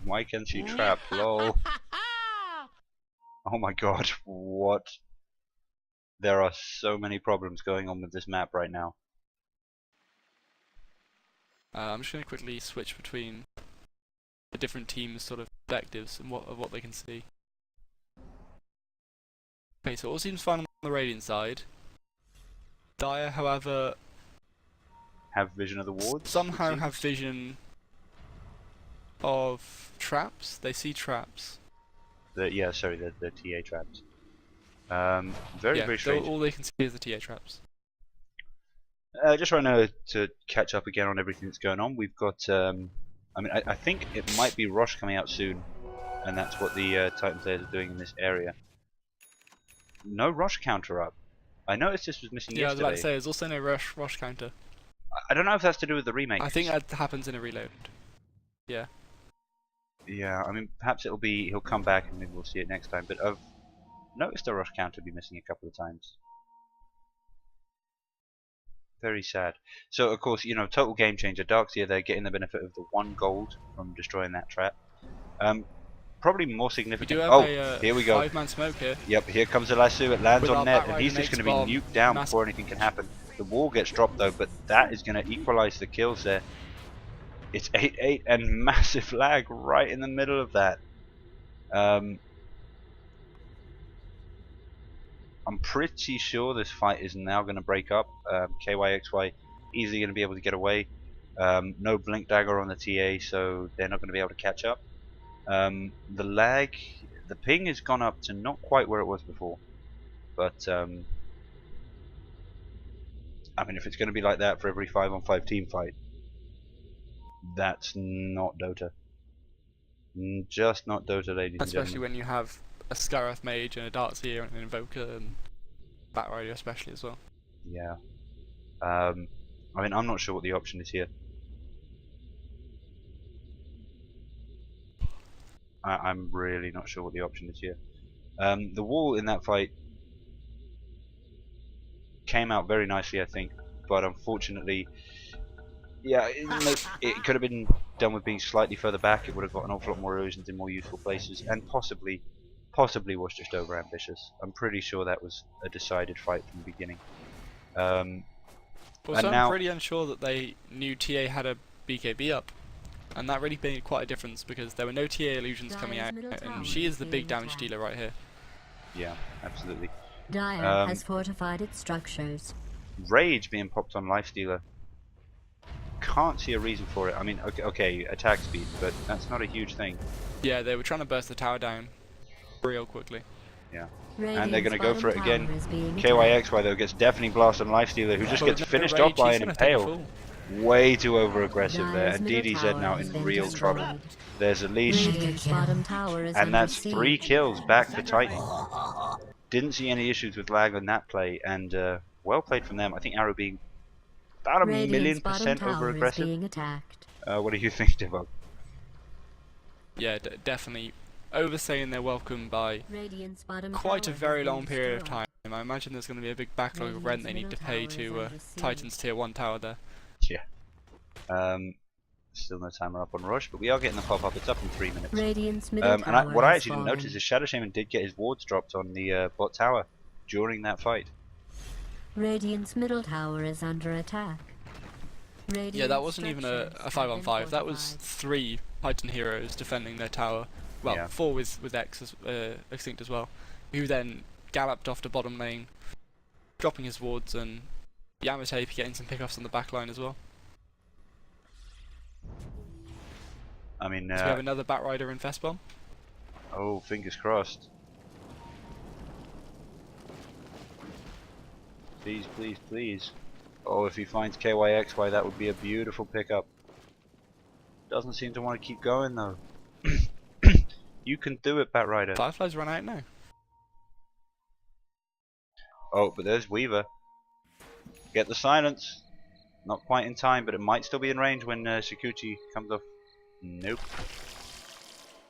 why can't she trap? Lol. Oh my god, what? There are so many problems going on with this map right now. I'm just going to quickly switch between the different teams' sort of perspectives and what they can see. Okay, so it all seems fine on the Radiant side. Dire, however, have vision of the wards? Somehow have vision of traps. They see traps. Yeah, sorry, the TA traps. Very strange. All they can see is the TA traps. Just trying to catch up again on everything that's going on. We've got, I mean, I think it might be Rosh coming out soon, and that's what the Titan players are doing in this area. No Rosh counter up. I noticed this was missing Yeah, I was yesterday. about to say, there's also no rush counter. I don't know if that's to do with the remake. I think that happens in a reload. Yeah. Yeah, I mean, perhaps he'll come back and maybe we'll see it next time. But I've noticed the rush counter be missing a couple of times. Very sad. So of course, you know, total game changer. Darkseer, they're getting the benefit of the 1 gold from destroying that trap. Probably more We significant. do have Oh, a here we go. 5-man smoke here. Yep, here comes the lasso. It lands With on our net, back and he's rider just going to makes be bomb. nuked down Massive. before anything can happen. The wall gets dropped though, but that is going to equalize the kills there. It's 8-8 and massive lag right in the middle of that. I'm pretty sure this fight is now going to break up. KYXY easily going to be able to get away. No blink dagger on the TA, so they're not going to be able to catch up. The lag, the ping has gone up to not quite where it was before, but I mean, if it's going to be like that for every 5-on-5 team fight, that's not Dota. Just not Dota, ladies and Especially gentlemen. when you have a Scarif mage and a Darkseer and an Invoker and Batrider especially as well. Yeah. I mean, I'm not sure what the option is here. I'm really not sure what the option is here. The wall in that fight came out very nicely, I think, but unfortunately, yeah, it could have been done with being slightly further back. It would have got an awful lot more erosions in more useful places, and possibly was just over ambitious. I'm pretty sure that was a decided fight from the beginning. Also, now, I'm pretty unsure that they knew TA had a BKB up, and that really made quite a difference because there were no TA illusions coming out, and she is the big damage dealer right here. Yeah, absolutely. Dire has fortified its structures. Rage being popped on Lifestealer. Can't see a reason for it. I mean, okay, attack speed, but that's not a huge thing. Yeah, they were trying to burst the tower down real quickly. Yeah. Radiant's And they're going to go for it bottom again. tower is being KYXY though gets definitely blasted on Lifestealer, who just Oh, gets no, finished Rage, off by he's an gonna take a Impale. fall. Way too over aggressive there, Dire's and middle DDZ tower now has in been real destroyed. trouble. There's a leash, Radiant's bottom tower is and under that's 3 siege. kills back for Titan. Didn't see any issues with lag on that play, and well played from them. I think Arrow being about a Radiant's bottom million% tower over is aggressive. being attacked. What do you think, Divok? Yeah, definitely overstaying their welcome by Radiant's bottom quite a tower very has been long period of destroyed. time. I imagine there's going to be a big backlog of rent they need to pay Radiant's middle to tower is under Titan's tier 1 tower there. Yeah. Still no timer up on Rush, but we are getting the pop-up. It's up in 3 minutes. Radiant's middle And tower what I has actually didn't fallen. notice is Shadow Shaman did get his wards dropped on the bot tower during that fight. Radiant's middle tower is under attack. Yeah, that wasn't even a 5-on-5. That was 3 Titan heroes defending their tower. Well, Yeah. 4 with Extinct as well. Who then galloped off to bottom lane, dropping his wards, and Yamate getting some pickoffs on the back line as well. I mean, So we have another Batrider in Festbomb. oh, fingers crossed. Please, please, please. Oh, if he finds KYXY, that would be a beautiful pickup. Doesn't seem to want to keep going though. You can do it, Batrider. Fireflies run out now. Oh, but there's Weaver. Get the silence. Not quite in time, but it might still be in range when Shikuchi comes off. Nope.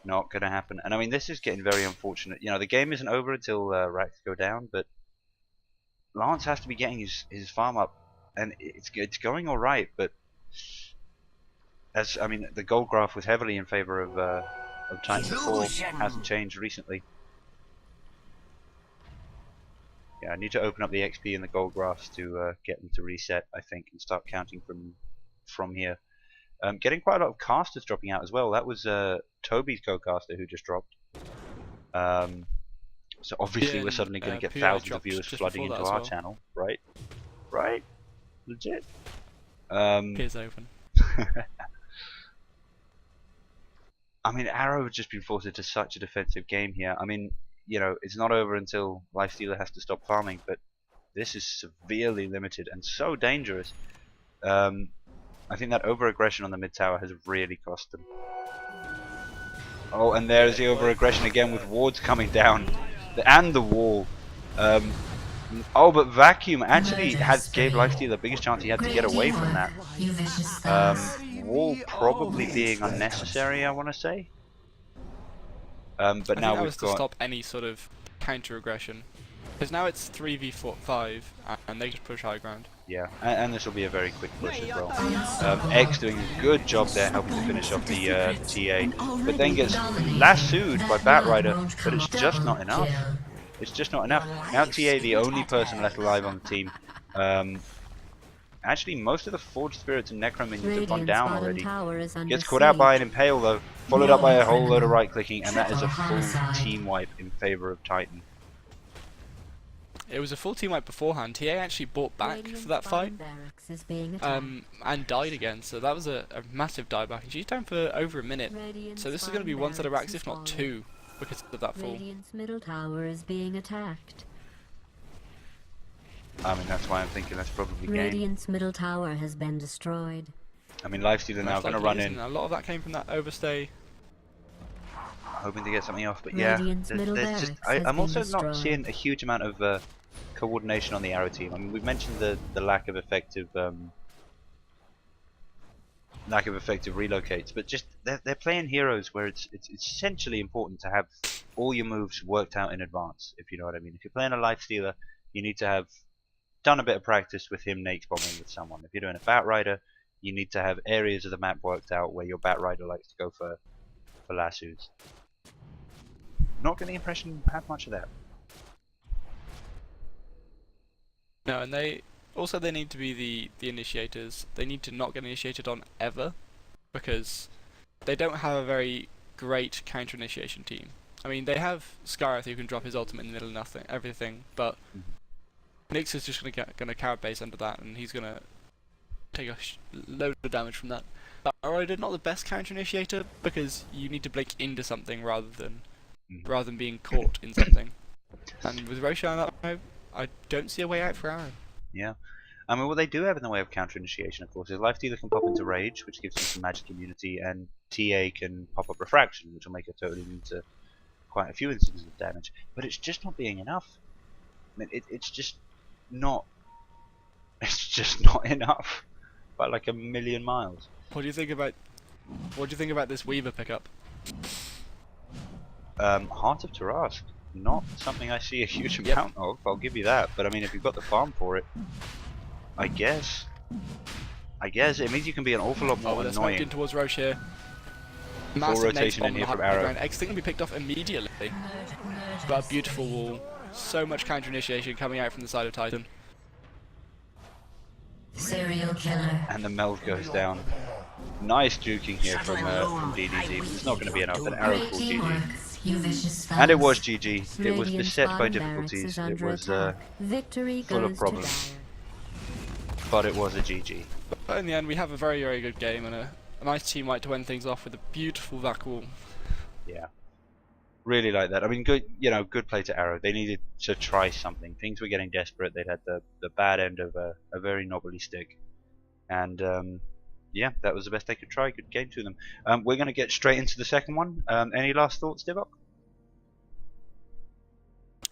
Not gonna happen. And I mean, this is getting very unfortunate. You know, the game isn't over until racks go down, but Lance has to be getting his farm up, and it's going all right. But as I mean, the gold graph was heavily in favor of Titan before. Hasn't changed recently. Yeah, I need to open up the XP and the gold graphs to get them to reset, I think, and start counting from here. Getting quite a lot of casters dropping out as well. That was Toby's co-caster who just dropped. So obviously we're suddenly going to get PI thousands of dropped viewers just flooding before into that as our well. channel, right? Right? Legit. Peers open. I mean, Arrow have just been forced into such a defensive game here. I mean, you know, it's not over until Lifestealer has to stop farming, but this is severely limited and so dangerous. I think that over-aggression on the mid tower has really cost them. Oh, and there's the over-aggression again with wards coming down. And the wall. Oh, but Vacuum actually gave Lifesteal the biggest chance he had to get away from that. Wall probably being unnecessary, I want to say. But I think now that we've was to got... stop any sort of counter aggression. Because now it's 3v5 and they just push high ground. Yeah, and this will be a very quick push as well. X doing a good job there, helping to finish off the TA, but then gets lassoed by Batrider, but it's just not enough. It's just not enough. Now TA, the only person left alive on the team. Actually, most of the Forged Spirits and Necro minions have gone down already. Gets caught out by an Impale though, followed up by a whole load of right-clicking, and that is a full team wipe in favor of Titan. It was a full team wipe beforehand. TA actually bought back for that fight, and died again, so that was a massive dieback. And she's down for over a minute, so this is going to be one set of racks, if not two, because of that fall. Radiant's middle tower is being attacked. I mean, that's why I'm thinking that's probably game. Radiant's middle tower has been destroyed. I mean, Lifesteal are now going to run in. A lot of that came from that overstay. Hoping to get something off, but yeah, there's just, I'm also not seeing a huge amount of coordination on the Arrow team. I mean, we've mentioned the lack of effective relocates, but just they're playing heroes where it's essentially important to have all your moves worked out in advance, if you know what I mean. If you're playing a Lifestealer, you need to have done a bit of practice with him Nate's bombing with someone. If you're doing a Batrider, you need to have areas of the map worked out where your Batrider likes to go for lassos. Not getting the impression you have much of that. No, and they need to be the initiators. They need to not get initiated on ever, because they don't have a very great counter initiation team. I mean, they have Skyrath who can drop his ultimate in the middle of everything, but Nyx is just gonna carrot base under that, and he's gonna take a load of damage from that. Batrider not the best counter initiator, because you need to blink into something rather than being caught in something. And with Roshan that way, I don't see a way out for Arrow. Yeah. I mean, what they do have in the way of counter initiation, of course, is Lifestealer can pop into Rage, which gives you some magic immunity, and TA can pop up Refraction, which will make it totally immune to quite a few instances of damage. But it's just not being enough. I mean, it's just not. It's just not enough. By like a million miles. What do you think about this Weaver pickup? Heart of Tarask. Not something I see a huge amount of, I'll give you that. But I mean, if you've got the farm for it, I guess it means you can be an awful lot more annoying. In towards Roche here. Full rotation in here from Arrow. X thing can be picked off immediately. But a beautiful wall. So much counter initiation coming out from the side of Titan. Serial killer. And the meld goes down. Nice juking here from DDT. It's not going to be enough. An Arrow called GG. And it was GG. It was beset by difficulties. It was full of problems. But it was a GG. But in the end, we have a very, very good game and a nice team wipe to end things off with a beautiful vac wall. Yeah. Really like that. I mean, good play to Arrow. They needed to try something. Things were getting desperate. They'd had the bad end of a very knobbly stick. And yeah, that was the best they could try. Good game to them. We're going to get straight into the second one. Any last thoughts, Divok?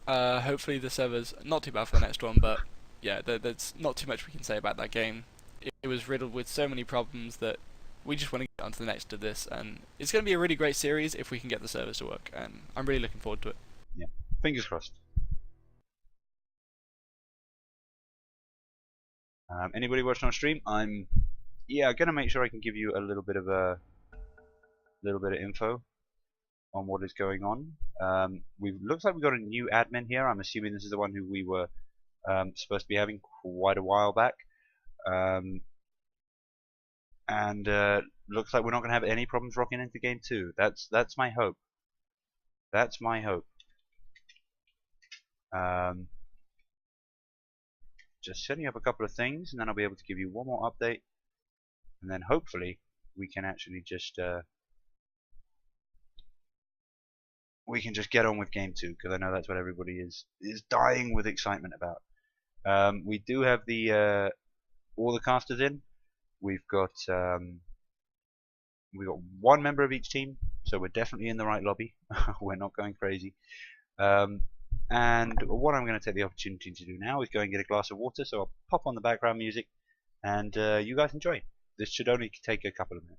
Hopefully the server's not too bad for the next one, but yeah, there's not too much we can say about that game. It was riddled with so many problems that we just want to get on to the next of this, and it's going to be a really great series if we can get the servers to work, and I'm really looking forward to it. Yeah, fingers crossed. Anybody watching on stream? I'm gonna make sure I can give you a little bit of info on what is going on. Looks like we got a new admin here. I'm assuming this is the one who we were supposed to be having quite a while back. And looks like we're not going to have any problems rocking into game 2. That's my hope. That's my hope. Just setting up a couple of things, and then I'll be able to give you one more update, and then hopefully we can actually just get on with game 2, because I know that's what everybody is dying with excitement about. We do have all the casters in. We've got one member of each team, so we're definitely in the right lobby. We're not going crazy. And And what I'm going to take the opportunity to do now is go and get a glass of water, so I'll pop on the background music and you guys enjoy. This should only take a couple of minutes.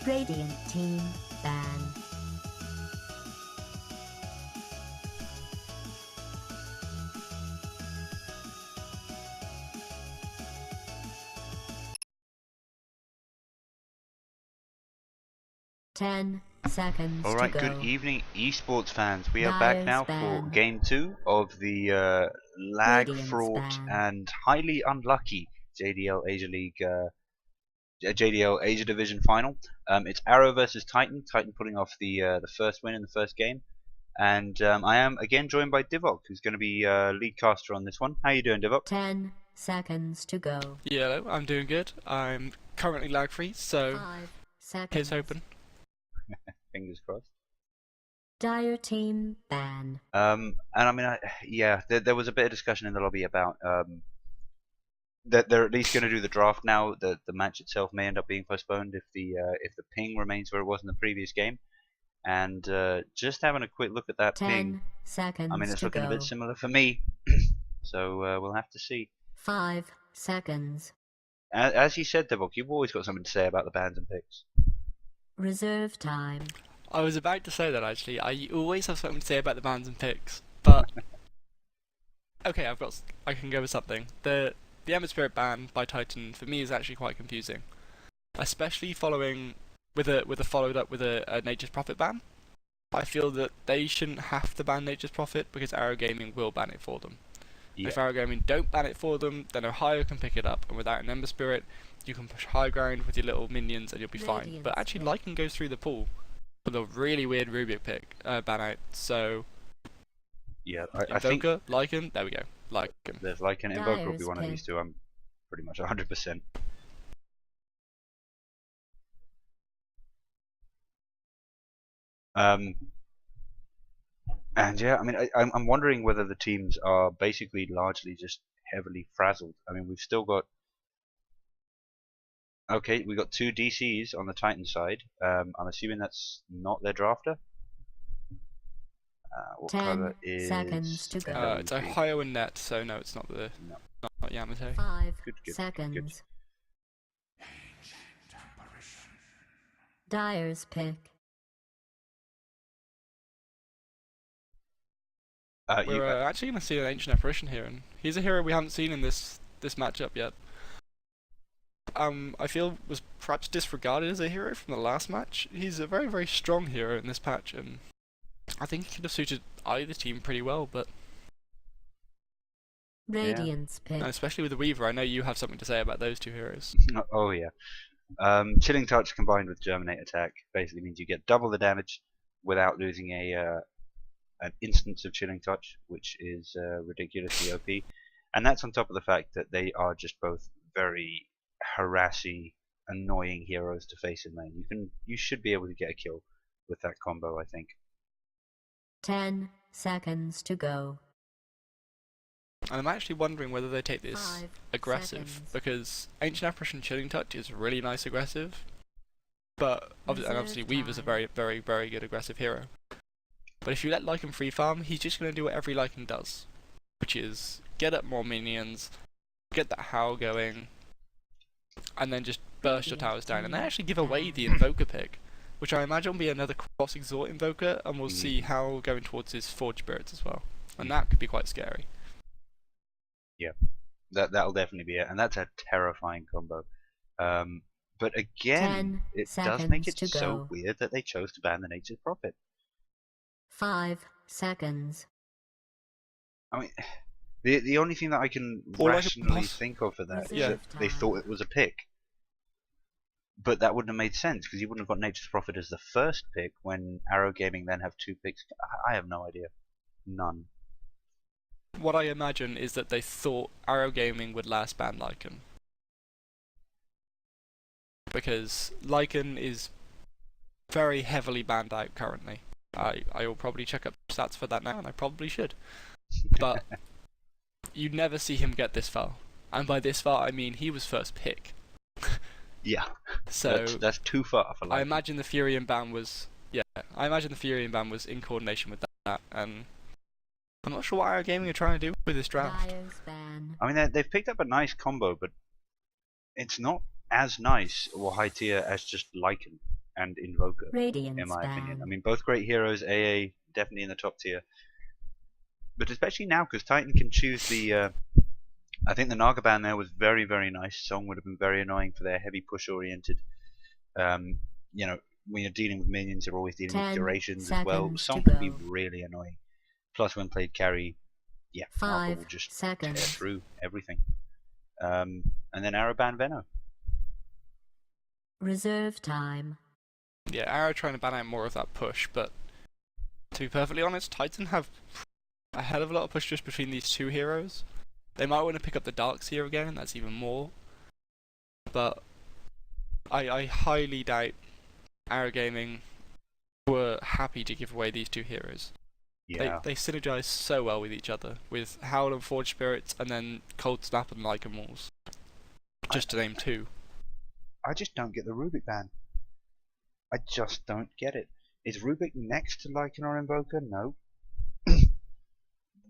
Radiant team ban. Ten seconds Alright, to go. good evening, esports fans. We are back now for Dyer's game 2 of the Radiant's lag-fraught ban. and highly unlucky JDL Asia League, JDL Asia Division final. It's Arrow versus Titan. Titan putting off the first win in the first game, and I am again joined by Divok, who's going to be lead caster on this one. How you doing, Divok? 10 seconds to go. Yeah, I'm doing good. I'm currently lag free, so 5 seconds. here's hoping. Fingers crossed. Dire team ban. And I mean, yeah, there was a bit of discussion in the lobby about that they're at least going to do the draft now. The match itself may end up being postponed if the ping remains where it was in the previous game. And just having a quick look at that 10 ping, seconds I mean, it's to looking go. a bit similar for me. So we'll have to see. 5 seconds. As you said, Divok, you've always got something to say about the bans and picks. Reserve time. I was about to say that actually. I always have something to say about the bans and picks, but okay, I can go with something. The Ember Spirit ban by Titan for me is actually quite confusing, especially following with a followed up with a Nature's Prophet ban. I feel that they shouldn't have to ban Nature's Prophet because Arrow Gaming will ban it for them. Yeah. If Arrow Gaming don't ban it for them, then Ohio can pick it up, and without an Ember Spirit, you can push high ground with your little minions and you'll be fine. Radiant But actually, Smith. Lycan goes through the pool with a really weird Rubik pick ban out. So Yeah, I think Invoker, Lycan, there we go. Lycan. there's like an Invoker will be Dyer's one of pick. these two. I'm pretty much 100%. And yeah, I mean, I'm wondering whether the teams are basically largely just heavily frazzled. I mean, we've still got. Okay, we got 2 DCs on the Titan side. I'm assuming that's not their drafter. What 10 color is? seconds to go. It's Ohio and Net, so no, it's not the No. not Yamato. 5 Good, good, seconds. good. Dyer's pick. We're actually going to see an Ancient Apparition here, and he's a hero we haven't seen in this matchup yet. I feel was perhaps disregarded as a hero from the last match. He's a very, very strong hero in this patch, and I think he could have suited either team pretty well, but Radiant's pick. and especially with the Weaver, I know you have something to say about those two heroes. Oh yeah. Chilling Touch combined with Germinate Attack basically means you get double the damage without losing an instance of Chilling Touch, which is ridiculously OP. And that's on top of the fact that they are just both very harassy, annoying heroes to face in lane. You should be able to get a kill with that combo, I think. 10 seconds to go. And I'm actually wondering whether they take this 5 aggressive, seconds. because Ancient Apparition Chilling Touch is really nice aggressive, but obviously Reserve Weaver's a time. very, very, very good aggressive hero. But if you let Lycan free farm, he's just going to do what every Lycan does, which is get up more minions, get that howl going, and then just burst your towers down. And they actually give away the Invoker pick, which I imagine will be another cross exhort Invoker, and we'll see Howl going towards his Forge Spirits as well. And that could be quite scary. Yeah, that'll definitely be it, and that's a terrifying combo. But again, 10 it does make seconds it to so go. weird that they chose to ban the Nature's Prophet. 5 seconds. I mean, the only thing that I can Or like a rationally boss. think of for that is Reserve that they time. thought it was a pick. But that wouldn't have made sense, because you wouldn't have got Nature's Prophet as the first pick when Arrow Gaming then have 2 picks. I have no idea. None. What I imagine is that they thought Arrow Gaming would last ban Lycan. Because Lycan is very heavily banned out currently. I will probably check up stats for that now, and I probably should. But you'd never see him get this far. And by this far, I mean he was first pick. Yeah, So that's too far for I Lycan. imagine the Furion ban was in coordination with that, and I'm not sure what Arrow Gaming are trying to do with this draft. Dyer's ban. I mean, they've picked up a nice combo, but it's not as nice or high tier as just Lycan. and Invoker, Radiance in my opinion. ban. I mean, both great heroes. AA definitely in the top tier, but especially now because Titan can choose the. I think the Naga ban there was very, very nice. Song would have been very annoying for their heavy push oriented. You know, when you're dealing with minions, you're always dealing with 10 durations as well. seconds Song to can be go. really annoying. Plus, when played carry, yeah, Naga 5 will just seconds. tear through everything. And then Arrow ban Venno. Reserve time. Yeah, Arrow trying to ban out more of that push, but to be perfectly honest, Titan have a hell of a lot of push just between these two heroes. They might want to pick up the Darkseer again, that's even more. But I highly doubt Arrow Gaming were happy to give away these two heroes. Yeah. They synergize so well with each other, with Howl and Forge Spirits, and then Cold Snap and Lycan Walls. Just to name two. I just don't get the Rubik ban. I just don't get it. Is Rubik next to Lycan or Invoker? No.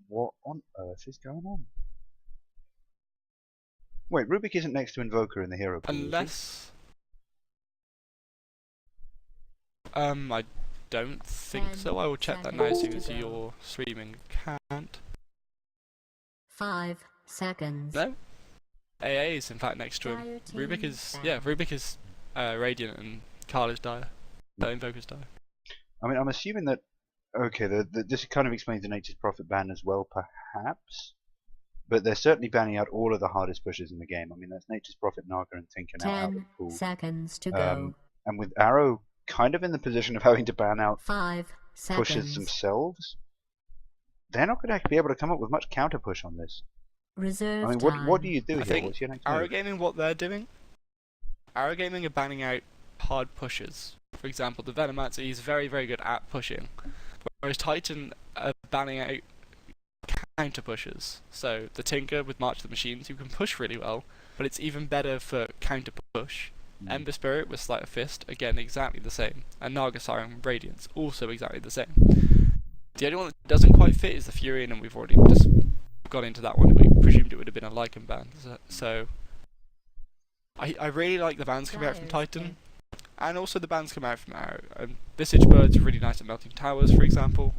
What on earth is going on? Wait, Rubik isn't next to Invoker in the hero pool, Unless... I don't think 10 so. I will check that now as soon seconds as to go. you're streaming. Can't. 5 seconds. No. AA is in fact next to him. Dire team Rubik is... ban. Yeah, Rubik is Radiant and Carl is Dire. Invoker's Dire. I mean, I'm assuming that. Okay, this kind of explains the Nature's Prophet ban as well, perhaps. But they're certainly banning out all of the hardest pushes in the game. I mean, that's Nature's Prophet, Naga, and Tinker now out of the 10 pool. seconds to go. And with Arrow kind of in the position of having to ban out 5 pushes seconds. themselves, they're not going to be able to come up with much counter push on this. Reserve I mean, time. what do you do I here? think What's your next Arrow move? Gaming, what they're doing, Arrow Gaming are banning out hard pushes. For example, the Venomancer, he's very, very good at pushing. Whereas Titan are banning out counter pushes. So the Tinker with March of the Machines, who can push really well, but it's even better for counter push. Ember Spirit with Sleight of Fist, again exactly the same. And Naga Siren Radiance, also exactly the same. The only one that doesn't quite fit is the Furion, and we've already just got into that one. We presumed it would have been a Lycan ban. So I really like the bans coming out from Titan, and also the bans coming out from Arrow. Visage Bird's really nice at Melting Towers, for example,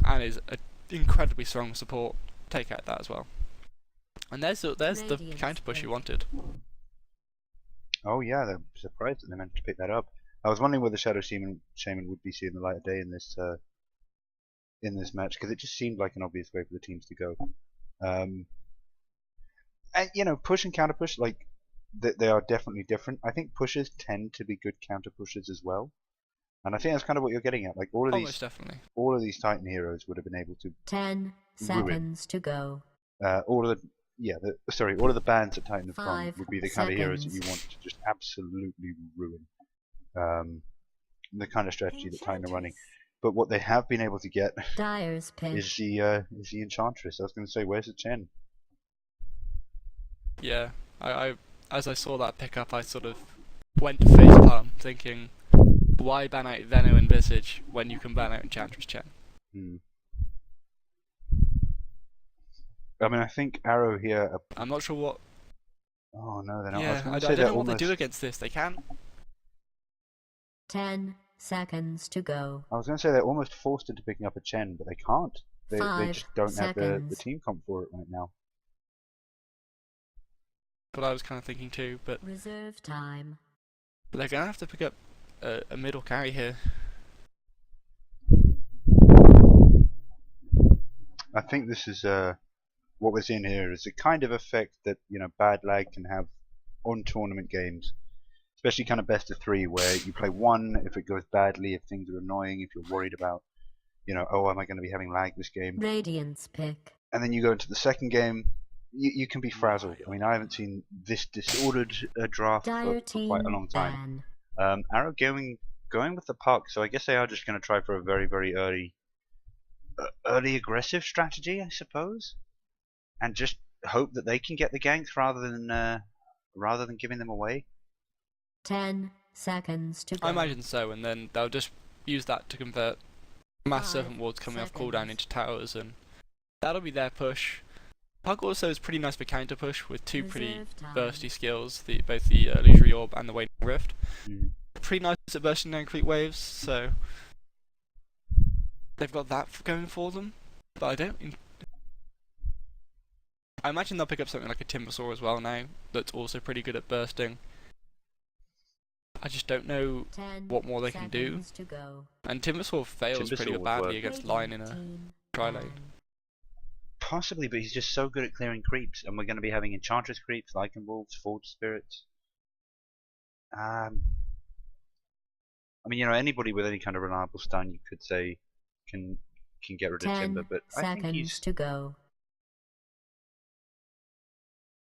and is an incredibly strong support. Take out that as well. And there's the counter push you wanted. Oh yeah, they're surprised that they managed to pick that up. I was wondering whether Shadow Shaman would be seeing the light of day in this match, because it just seemed like an obvious way for the teams to go. And you know, push and counter push, like they are definitely different. I think pushes tend to be good counter pushes as well, and I think that's kind of what you're getting at. Like all of Almost definitely. all of these Titan heroes would have been able to 10 seconds to go. all of the bans that Titan have gone 5 would be the kind of heroes that seconds. you want to just absolutely ruin. The kind of strategy that Titan are running. But what they have been able to get Dyer's pin. is the Enchantress. I was going to say, where's the Chen? Yeah, I as I saw that pickup, I sort of went to facepalm, thinking, why ban out Venno and Visage when you can ban out Enchantress Chen? I mean, I think Arrow here. I'm not sure what. Oh no, they're not. Yeah, I I don't know what they do against this. They can. 10 seconds to go. I was going to say they're almost forced into picking up a Chen, but they can't. They 5 just don't have the seconds. team comp for it right now. But I was kind of thinking too. But Reserve time. they're gonna have to pick up a middle carry here. I think this is what we're seeing here is the kind of effect that bad lag can have on tournament games, especially kind of best of 3, where you play one if it goes badly, if things are annoying, if you're worried about, oh, am I going to be having lag this game? Radiance pick. And then you go into the second game, you can be frazzled. I mean, I haven't seen this disordered draft Dire for quite a long time. Arrow going with the puck, so I guess they are just going to try for a very, very early aggressive strategy, I suppose, and just hope that they can get the ganks rather than giving them away. 10 seconds to go. I imagine so, and then they'll just use that to convert Mass 5 Serpent Wards coming off seconds. cooldown into towers, and that'll be their push. Puck also is pretty nice for counter push with two pretty Reserve time. bursty skills, both the Illusory Orb and the Waning Rift. pretty nice at bursting down creep waves, so they've got that going for them. But I imagine they'll pick up something like a Timbersaw as well now, that's also pretty good at bursting. I just don't know what more they can do. And Timbersaw fails pretty badly against Lion in a tri-lane. Possibly, but he's just so good at clearing creeps, and we're going to be having Enchantress creeps, Lycan Wolves, Forge Spirits. I mean, you know, anybody with any kind of reliable stun, you could say, can get rid of Timber, but I think he's... to go.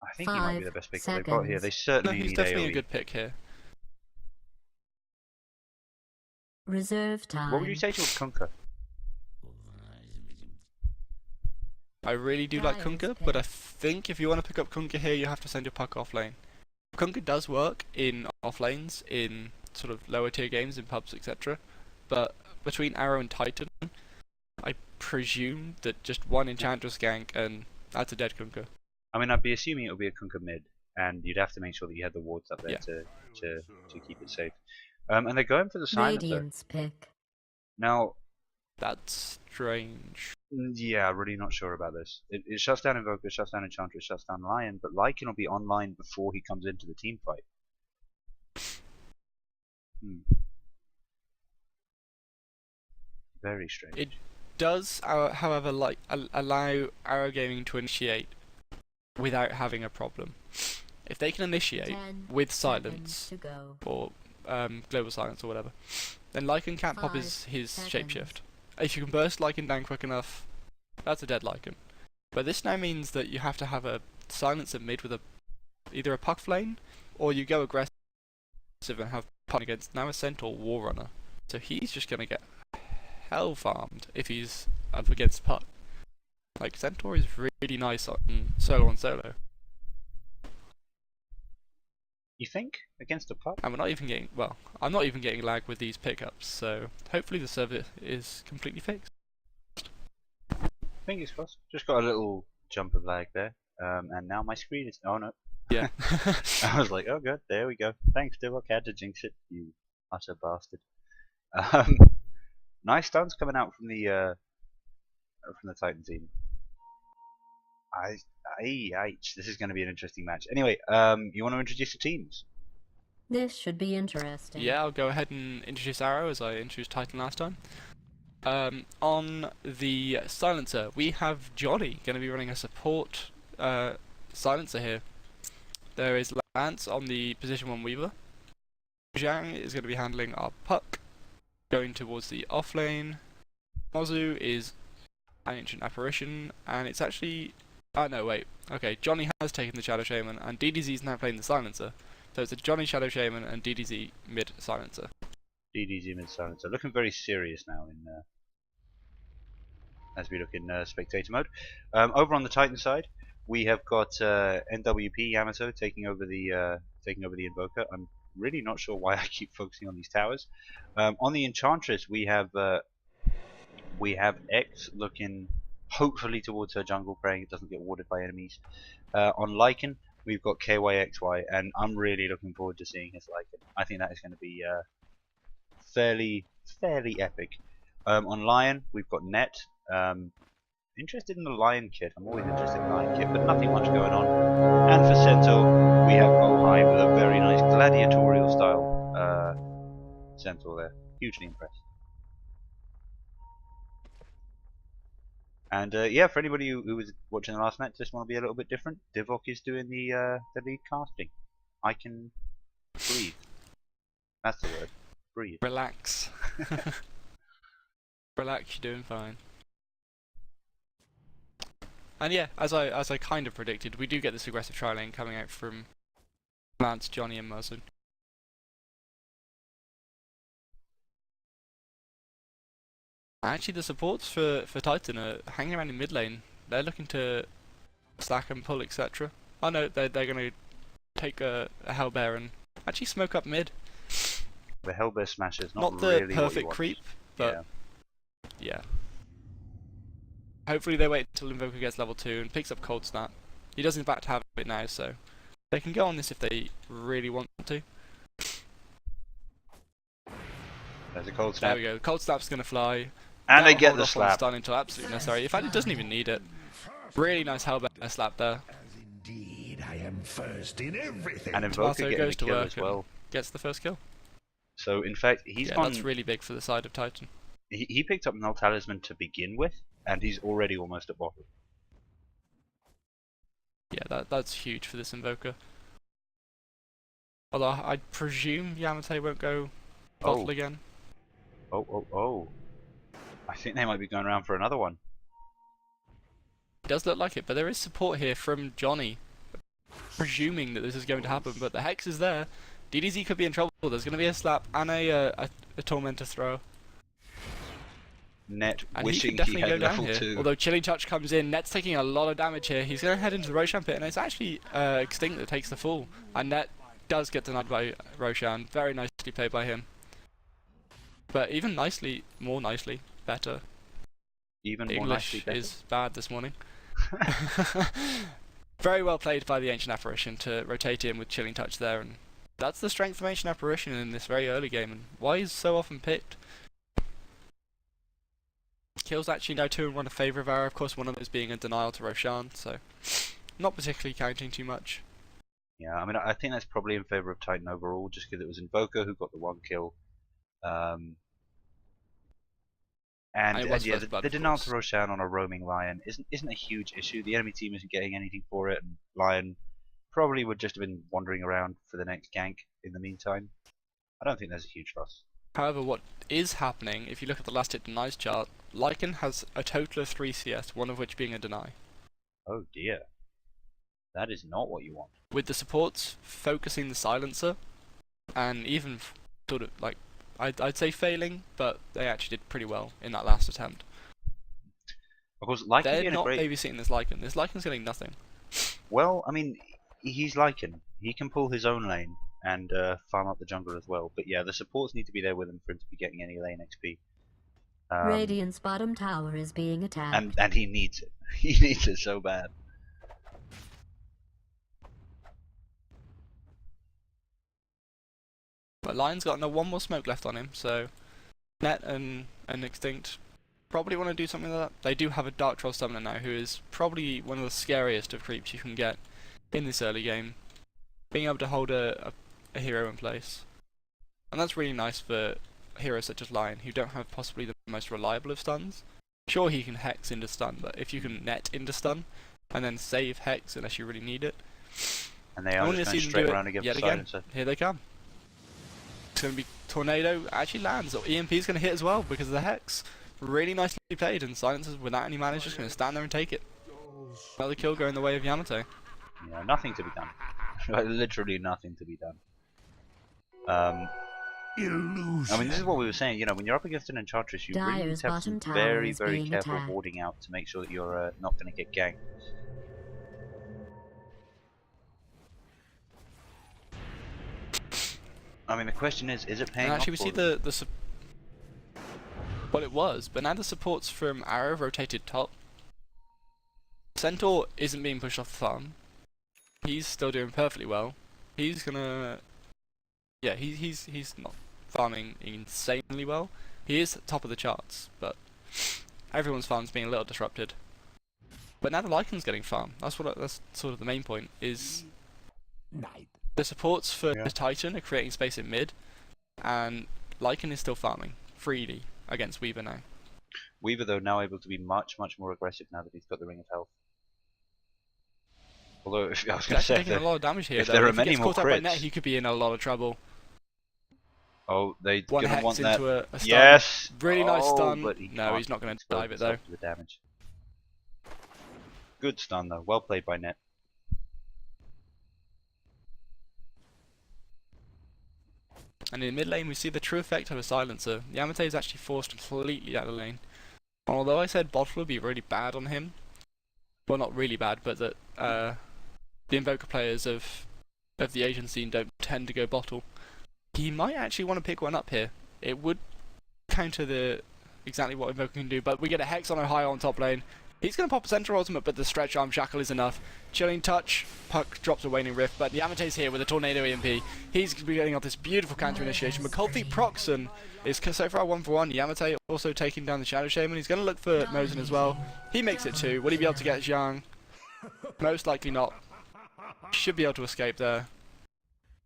I think he might be the best pick that they've got here. They certainly he's need definitely AoE. a good pick here. Reserve time. What would you say to a Kunkka? I really do like Kunkka, but I think if you want to pick up Kunkka here, you have to send your puck off lane. Kunkka does work in off lanes, in sort of lower tier games, in pubs, etc. But between Arrow and Titan, I presume that just one Enchantress gank and that's a dead Kunkka. I mean, I'd be assuming it would be a Kunkka mid, and you'd have to make sure that you had the wards up there to keep it safe. And they're going for the Silencer. Radiance pick. Now, that's strange. Yeah, really not sure about this. It shuts down Invoker, shuts down Enchantress, shuts down Lion, but Lycan will be online before he comes into the team fight. Very strange. It does, however, allow Arrow Gaming to initiate without having a problem. If they can initiate with silence or global silence or whatever, then Lycan can't pop his shapeshift. If you can burst Lycan down quick enough, that's a dead Lycan. But this now means that you have to have a silencer mid with either a puck flame, or you go aggressive and have puck against now a Centaur War Runner. So he's just gonna get hell farmed if he's up against puck. Like, Centaur is really nice on solo on solo. You think? Against a puck? And we're not even getting, well, I'm not even getting lag with these pickups, so hopefully the server is completely fixed. Fingers crossed. Just got a little jump of lag there, and now my screen is... Oh no. Yeah. I was like, oh god, there we go. Thanks, Divok, had to jinx it, you utter bastard. Nice stuns coming out from the Titan team. This is going to be an interesting match. Anyway, you want to introduce the teams? This should be interesting. Yeah, I'll go ahead and introduce Arrow as I introduced Titan last time. On the Silencer, we have Johnny going to be running a support Silencer here. There is Lance on the position 1 Weaver. Zhang is going to be handling our puck, going towards the off lane. Mozu is an Ancient Apparition, and it's actually... Oh no, wait. Okay, Johnny has taken the Shadow Shaman, and DDZ is now playing the Silencer. So it's a Johnny Shadow Shaman and DDZ mid Silencer. DDZ mid Silencer. Looking very serious now in as we look in spectator mode. Over on the Titan side, we have got NWP Yamato taking over the Invoker. I'm really not sure why I keep focusing on these towers. On the Enchantress, we have X looking hopefully towards her jungle, praying it doesn't get warded by enemies. On Lycan, we've got KYXY, and I'm really looking forward to seeing his Lycan. I think that is going to be fairly epic. On Lion, we've got Net. Interested in the Lion kit. I'm always interested in the Lion kit, but nothing much going on. And for Centaur, we have Ohai with a very nice gladiatorial style Centaur there. Hugely impressed. And yeah, for anybody who was watching the last match, this one will be a little bit different. Divok is doing the lead casting. I can breathe. That's the word. Breathe. Relax. Relax, you're doing fine. And yeah, as I kind of predicted, we do get this aggressive tri-lane coming out from Lance, Johnny, and Muzzin. Actually, the supports for Titan are hanging around in mid lane. They're looking to stack and pull, etc. Oh no, they're going to take a Hellbear and actually smoke up mid. The Hellbear smash is not really the perfect creep, but yeah. Hopefully they wait until Invoker gets level 2 and picks up Cold Snap. He does in fact have it now, so they can go on this if they really want to. There's a cold There snap. we go. Cold snap's gonna fly. And they That'll get hold the off on slap. stun until absolutely necessary. In fact, it doesn't even need it. Really nice Hellfire slap there. Indeed, I am first in everything. And Invoker Tomato getting goes a to kill work as well. and gets the first kill. So in fact, he's Yeah, gone. that's really big for the side of Titan. He picked up Null Talisman to begin with, and he's already almost at bottom. Yeah, that's huge for this Invoker. Although I presume Yamate won't go bottle again. Oh. I think they might be going around for another one. It does look like it, but there is support here from Johnny, presuming that this is going to happen. But the Hex is there. DDZ could be in trouble. There's going to be a slap and a Tormentor throw. Net And wishing he can definitely had go down level here. 2. Although Chilling Touch comes in, Net's taking a lot of damage here. He's going to head into the Roshan pit, and it's actually Extinct that takes the fall. And Net does get denied by Roshan. Very nicely played by him. But even more nicely, better. Even more English nicely better. is bad this morning. Very well played by the Ancient Apparition to rotate in with Chilling Touch there, and that's the strength of Ancient Apparition in this very early game, and why he's so often picked. Kills actually now 2 and 1 in favour of Arrow, of course one of those being a denial to Roshan, so not particularly counting too much. Yeah, I mean, I think that's probably in favour of Titan overall, just because it was Invoker who got the 1 kill. And it was yeah, First Blood, the of denial course. to Roshan on a roaming Lion isn't a huge issue. The enemy team isn't getting anything for it, and Lion probably would just have been wandering around for the next gank in the meantime. I don't think there's a huge loss. However, what is happening, if you look at the last hit denies chart, Lycan has a total of 3 CS, one of which being a deny. Oh dear. That is not what you want. With the supports focusing the silencer, and even sort of like, I'd say failing, but they actually did pretty well in that last attempt. Of course, Lycan They're being a not great... babysitting this Lycan. This Lycan's getting nothing. Well, I mean, he's Lycan. He can pull his own lane and farm up the jungle as well. But yeah, the supports need to be there with him for him to be getting any lane XP. Radiant's bottom tower is being attacked. And he needs it. He needs it so bad. But Lion's got one more smoke left on him, so Net and Extinct probably want to do something like that. They do have a Dark Troll Summoner now, who is probably one of the scariest of creeps you can get in this early game. Being able to hold a hero in place. And that's really nice for heroes such as Lion, who don't have possibly the most reliable of stuns. Sure, he can Hex into stun, but if you can Net into stun, and then save Hex unless you really need it. And they are just going straight around again for silencer. Here they come. It's going to be Tornado, actually lands, or EMP is going to hit as well because of the Hex. Really nicely played, and Silencer's without any mana is just going to stand there and take it. Another kill going the way of Yamato. Yeah, nothing to be done. Like, literally nothing to be done. Illusion. I mean, this is what we were saying, you know, when you're up against an Enchantress, you really need Dyer's to have some bottom tower very, is very being careful attacked. warding out to make sure that you're not going to get ganked. I mean, the question is it paying And actually, we off see for them? well, it was, but now the supports from Arrow rotated top. Centaur isn't being pushed off the farm. He's still doing perfectly well. He's gonna, yeah, he's not farming insanely well. He is top of the charts, but everyone's farm's being a little disrupted. But now the Lycan's getting farm. That's sort of the main point. Is Night. the supports for the Titan are creating space in mid, and Lycan is still farming freely against Weaver now. Weaver, though, now able to be much, much more aggressive now that he's got the Ring of Health. Although, if, I was He's going to say, actually taking a lot of damage here. if Though. there are If he many gets more caught up by crits- Net, he could be in a lot of trouble. oh, they're One going to Hex want that. into a stun. Yes! Really nice Oh, stun. but he No, can't he's not going to expose dive it though. himself to the damage. Good stun, though. Well played by Net. And in mid lane, we see the true effect of a silencer. Yamate is actually forced completely out of the lane. And although I said bottle would be really bad on him, well, not really bad, but that the Invoker players of the Asian scene don't tend to go bottle, he might actually want to pick one up here. It would counter exactly what Invoker can do, but we get a Hex on Ohio on top lane. He's going to pop a central ultimate, but the stretch arm shackle is enough. Chilling touch, Puck drops a waning rift, but Yamate's here with a tornado EMP. He's getting off this beautiful counter initiation, but Cold Feet Proxon is so far 1-for-1. Yamate also taking down the Shadow Shaman. He's going to look for Mosin as well. He makes it 2. Will he be able to get Zhang? Most likely not. Should be able to escape there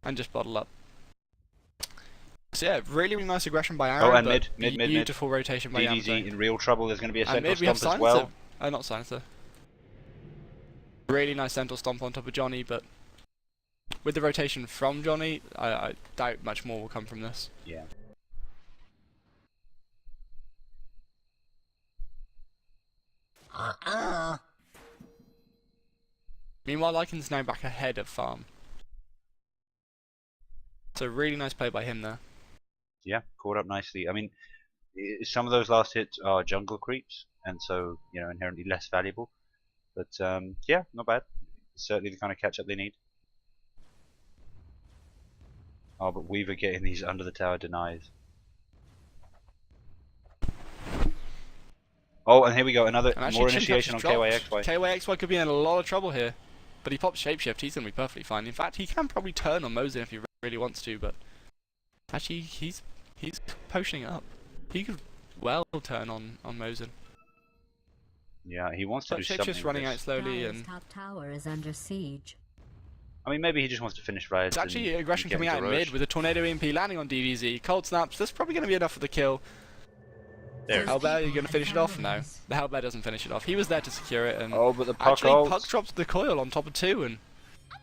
and just bottle up. So yeah, really, really nice aggression by Arrow. Oh, and mid. Beautiful rotation by DDZ Yamate. in real trouble. There's going to be a And central mid we have stomp as Silencer. well. Not Silencer. Really nice central stomp on top of Johnny, but with the rotation from Johnny, I doubt much more will come from this. Yeah. Meanwhile, Lycan's now back ahead of Farm. So really nice play by him there. Yeah, caught up nicely. I mean, some of those last hits are jungle creeps, and so, you know, inherently less valuable. But yeah, not bad. Certainly the kind of catch-up they need. Oh, but Weaver getting these under the tower denies. Oh, and here we go, another more initiation on KYXY. KYXY could be in a lot of trouble here, but he pops Shapeshift. He's going to be perfectly fine. In fact, he can probably turn on Mosin if he really wants to, but actually he's potioning up. He could well turn on Mosin. Yeah, he wants to do something. Shapeshift's running out slowly, Dyer's and top tower is under siege. I mean, maybe he just wants to finish right. It's actually aggression coming out in mid with a tornado EMP landing on DVZ. Cold snaps. That's probably going to be enough for the kill. There. Hellbear, you're going to finish it off? No, the Hellbear doesn't finish it off. He was there to secure it, and oh, but the Puck actually Puck drops the coil on top of 2,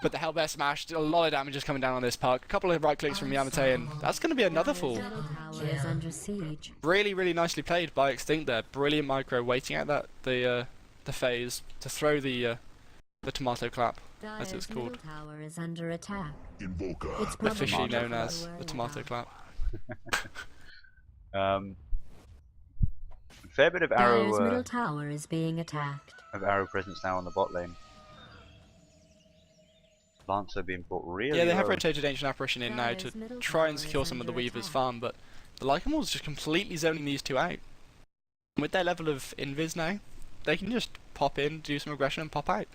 but the Hellbear smashed. A lot of damage is coming down on this Puck. A couple of right clicks from Yamate, and that's going to be another fall. Tower is under siege. Really, really nicely played by Extinct there. Brilliant micro, waiting out that the phase to throw the tomato clap, as it's called. Tower is under attack. Invoker. It's Officially probably known as the tomato clap. Fair bit of Dyer's middle arrow tower is being attacked. presence now on the bot lane. Lancer being brought really Yeah, they have low. rotated Ancient Apparition in now to try and secure some of the Weaver's farm, but the Lycanwall's just completely zoning these two out. And with their level of invis now, they can just pop in, do some aggression, and pop out.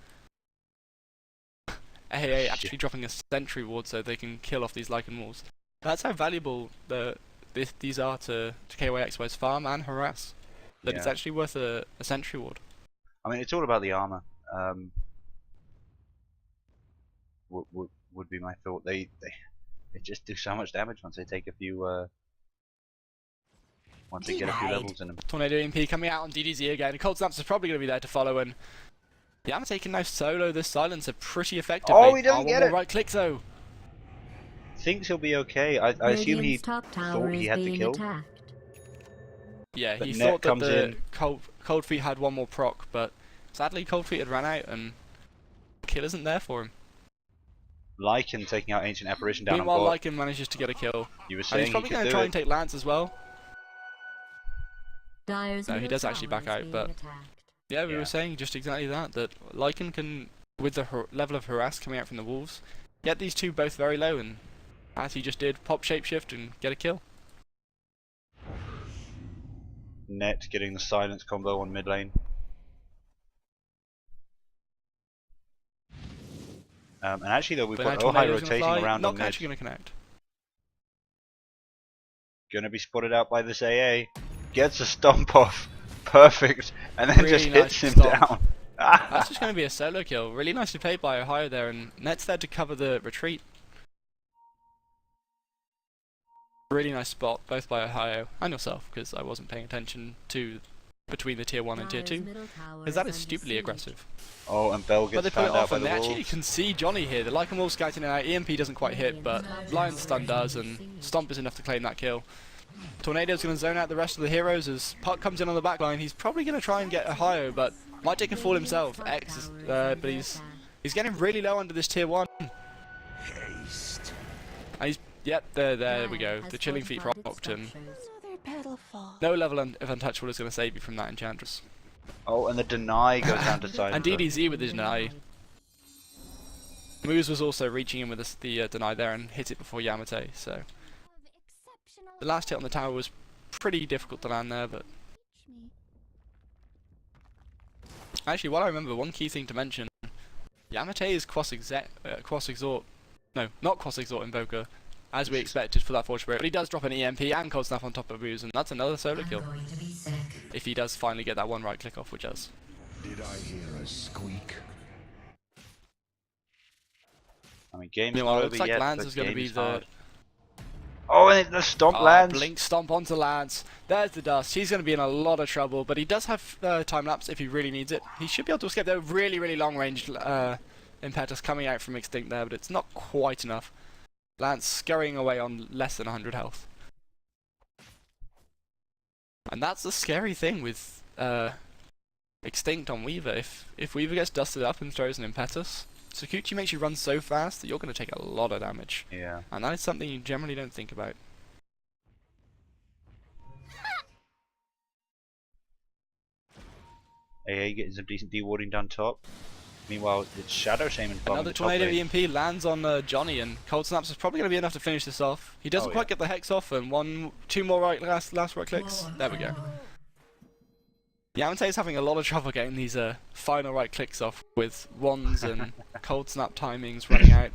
AA actually dropping a sentry ward so they can kill off these Lycanwalls. That's how valuable these are to KYXY's farm and harass. That it's actually worth a sentry ward. I mean, it's all about the armor. Would be my thought. They just do so much damage once they take a few once they get a few levels in them. Tornado EMP coming out on DDZ again. Cold Snaps is probably going to be there to follow, and Yamate can now solo this Silencer pretty effectively. Oh, he doesn't get it. Right click though. Thinks he'll be okay. I assume he top tower thought he is had the being kill. attacked. Yeah, But he Net thought that comes the in. Cold Feet had one more proc, but sadly Cold Feet had ran out and kill isn't there for him. Lycan taking out Ancient Apparition down Meanwhile, on bot. Lycan manages to get a kill. You were And saying he's probably he going could to do try it. and take Lance as well. Dyer's No, he middle does actually tower back is out, being but attacked. yeah, we Yeah. were saying just exactly that Lycan can, with the level of harass coming out from the Wolves, get these two both very low, and as he just did, pop Shapeshift and get a kill. Net getting the silence combo on mid lane. And actually though, we've But got now Ohai Tornado's gonna rotating fly, around not on mid. actually going to connect. Gonna be spotted out by this AA. Gets a stomp off. Perfect. And then Really just hits nice him stomp. down. That's just going to be a solo kill. Really nicely played by Ohio there, and Net's there to cover the retreat. Really nice spot, both by Ohio and yourself, because I wasn't paying attention to between the tier 1 and tier 2, because that is stupidly aggressive. Oh, and Bell But gets they put it found out off, by and the they actually wolves. can see Johnny here. The Lycan Wolf scouting it out. EMP doesn't quite hit, but Blind Stun does, and Stomp is enough to claim that kill. Tornado's going to zone out the rest of the heroes as Puck comes in on the back line. He's probably going to try and get Ohio, but might take a fall himself. X is, but he's getting really low under this tier 1. Haste. And he's, yep, there we go. The Chilling Feet procced, and no level of Untouchable is going to save you from that Enchantress. Oh, and the deny goes down to side. And DDZ with his deny. Moose was also reaching in with the deny there and hit it before Yamate, so the last hit on the tower was pretty difficult to land there, but Actually, what I remember, one key thing to mention, Yamate is cross-exort, no, not cross-exort Invoker, as we expected for that Forge Spirit, but he does drop an EMP and Cold Snap on top of Booze, and that's another solo kill. If he does finally get that one right click off, which does. Did I hear a squeak? I mean, game's Meanwhile, not it looks over like yet, Lance but is going to be game the... hard. Oh, and the stomp lands! Blink stomp onto Lance. There's the dust. He's going to be in a lot of trouble, but he does have time lapse if he really needs it. He should be able to escape. They're really long range impetus coming out from Extinct there, but it's not quite enough. Lance scurrying away on less than 100 health. And that's the scary thing with Extinct on Weaver. If Weaver gets dusted up and throws an impetus, Sakuchi makes you run so fast that you're going to take a lot of damage. Yeah. And that is something you generally don't think about. AA getting some decent dewarding down top. Meanwhile, it's Shadow Shaman from Another the top Tornado lane. EMP lands on Johnny, and Cold Snaps is probably going to be enough to finish this off. He doesn't quite get the Hex off, and two more last right clicks. There we go. Yamate is having a lot of trouble getting these final right clicks off with wands and Cold Snap timings running out.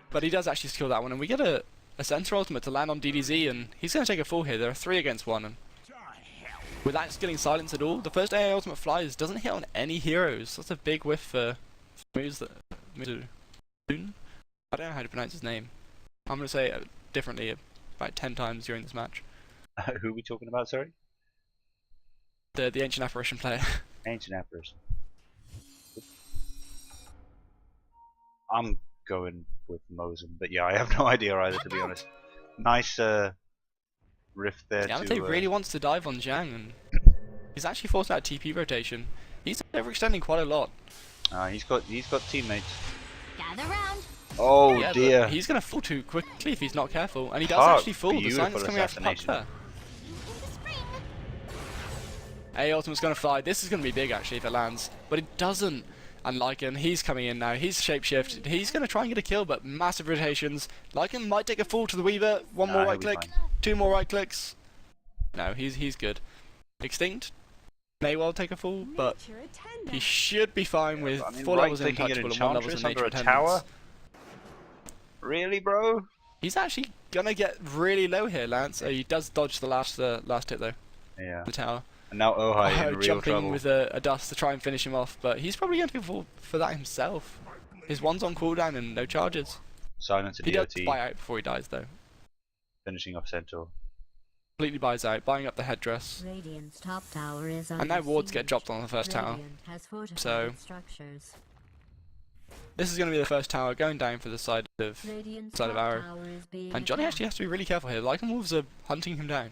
But he does actually secure that one, and we get a Center Ultimate to land on DDZ, and he's going to take a fall here. There are 3 against 1, and without getting silenced at all, the first AA Ultimate flies doesn't hit on any heroes. That's a big whiff for Muzu. I don't know how to pronounce his name. I'm going to say it differently about 10 times during this match. Who are we talking about, sorry? The Ancient Apparition player. Ancient Apparition. I'm going with Mosen, but yeah, I have no idea either, to be honest. Nice rift there. Yamate really wants to dive on Zhang, and he's actually forced out TP rotation. He's overextending quite a lot. He's got teammates. Gather round. Oh yeah, dear. He's going to fall too quickly if he's not careful, and he does Puck, actually fall. The sign is coming out for Puck there. A Ultimate's going to fly. This is going to be big actually if it lands, but it doesn't. And Lycan, he's coming in now. He's shapeshift. He's going to try and get a kill, but massive rotations. Lycan might take a fall to the Weaver. One more right click. 2 more right clicks. No, he's good. Extinct may well take a fall, but he should be fine with 4 levels untouchable and 1 level of nature attendance. Really, bro? He's actually gonna get really low here, Lance. He does dodge the last hit though. Yeah. The tower. And now Ohai in real jumping trouble. with a dust to try and finish him off, but he's probably going to go for that himself. His one's on cooldown and no charges. Silence at He DOT. does buy out before he dies though. Finishing off Centaur. Completely buys out, buying up the headdress. Top tower is and now wards get dropped on the first tower. So this is going to be the first tower going down for the side of Arrow. And Johnny actually has to be really careful here. Lycan Wolves are hunting him down.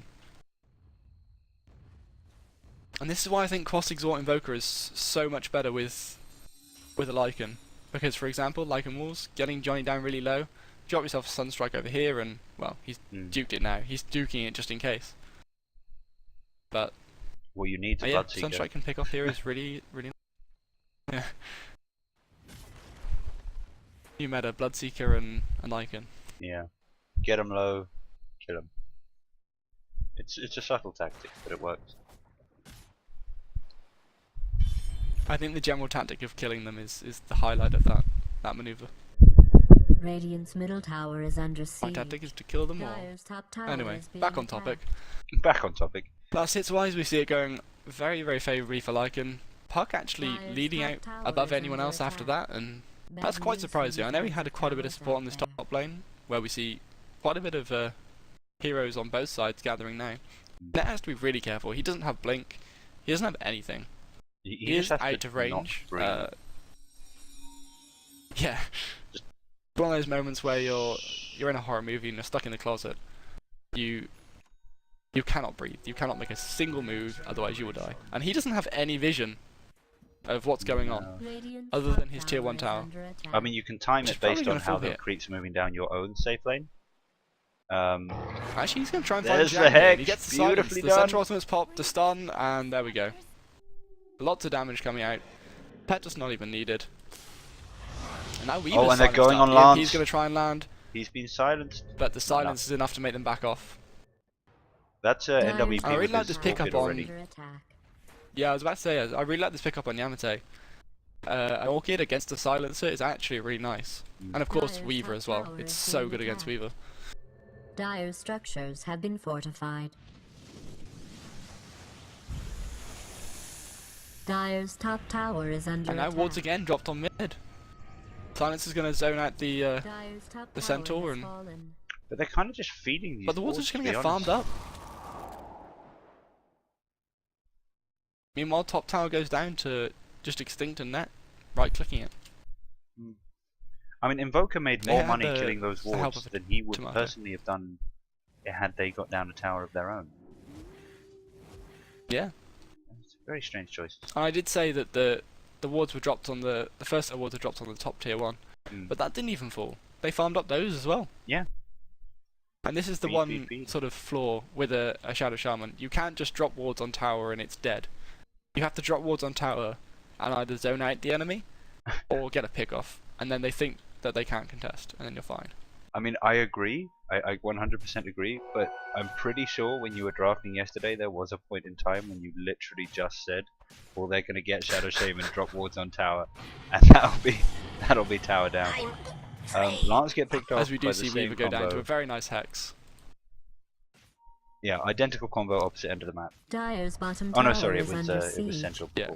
And this is why I think Cross Exort Invoker is so much better with a Lycan. Because for example, Lycan Wolves getting Johnny down really low, drop yourself a Sunstrike over here and, well, he's duked it now. He's duking it just in case. But what you need to Bloodseeker. Sunstrike can pick off here is really yeah. You meta Bloodseeker and Lycan. Yeah. Get him low, kill him. It's a subtle tactic, but it works. I think the general tactic of killing them is the highlight of that maneuver. Radiant's middle tower is under siege. My tactic is to kill them all. Anyway, back on topic. Back on topic. Last hits wise, we see it going very, very favourably for Lycan. Puck actually leading out above anyone else after that, and that's quite surprising. I know he had quite a bit of support on this top lane, where we see quite a bit of heroes on both sides gathering now. Net has to be really careful. He doesn't have blink. He doesn't have anything. He is out of range. Yeah. Just one of those moments where you're in a horror movie and you're stuck in the closet. You cannot breathe. You cannot make a single move, otherwise you will die. And he doesn't have any vision of what's going on, other than his tier 1 tower. I mean, you can time it based on how the creeps are moving down your own safe lane. Actually, he's going to try and find there's Jack the hex. He gets the Beautifully silence. done. The Central Ultimate's pop, the stun, and there we go. Lots of damage coming out. Pet just not even needed. And now Weaver's and they're going up. on Lance. He's going to try and land. He's been silenced. But the silence is enough to make them back off. That's NWP. I really like this pickup on. Yeah, I was about to say, I really like this pickup on Yamate. An Orchid against a Silencer is actually really nice. And of course Dire's Weaver top as well. tower It's is so being good against attacked. Weaver. Dire's structures have been fortified. Dire's top tower is under And now attack. wards again dropped on mid. Silencer's gonna zone out the Dire's top the tower Centaur has and- fallen. But they're kind of just feeding these. but the wards are just to gonna be get honest. farmed up. Meanwhile, top tower goes down to just extinct and net, right clicking it. I mean, Invoker made They more had money the- killing those the help wards of than he would tomato. personally have done had they got down a tower of their own. Yeah. It's a very strange choice. And I did say that the wards were dropped on the first wards were dropped on the top tier 1, but that didn't even fall. They farmed up those as well. Yeah. And this is the Feed, one feed, feed. sort of flaw with a Shadow Shaman. You can't just drop wards on tower and it's dead. You have to drop wards on tower and either zone out the enemy or get a pick off, and then they think that they can't contest, and then you're fine. I mean, I agree. I 100% agree, but I'm pretty sure when you were drafting yesterday, there was a point in time when you literally just said, well, they're going to get Shadow Shaman, drop wards on tower, and that'll be tower down. Lance get picked off As we by do the see same Weaver go down to combo. a very nice hex. Yeah, identical combo opposite end of the map. Dire's bottom Oh tower no, sorry, is under it was siege. central. Yeah.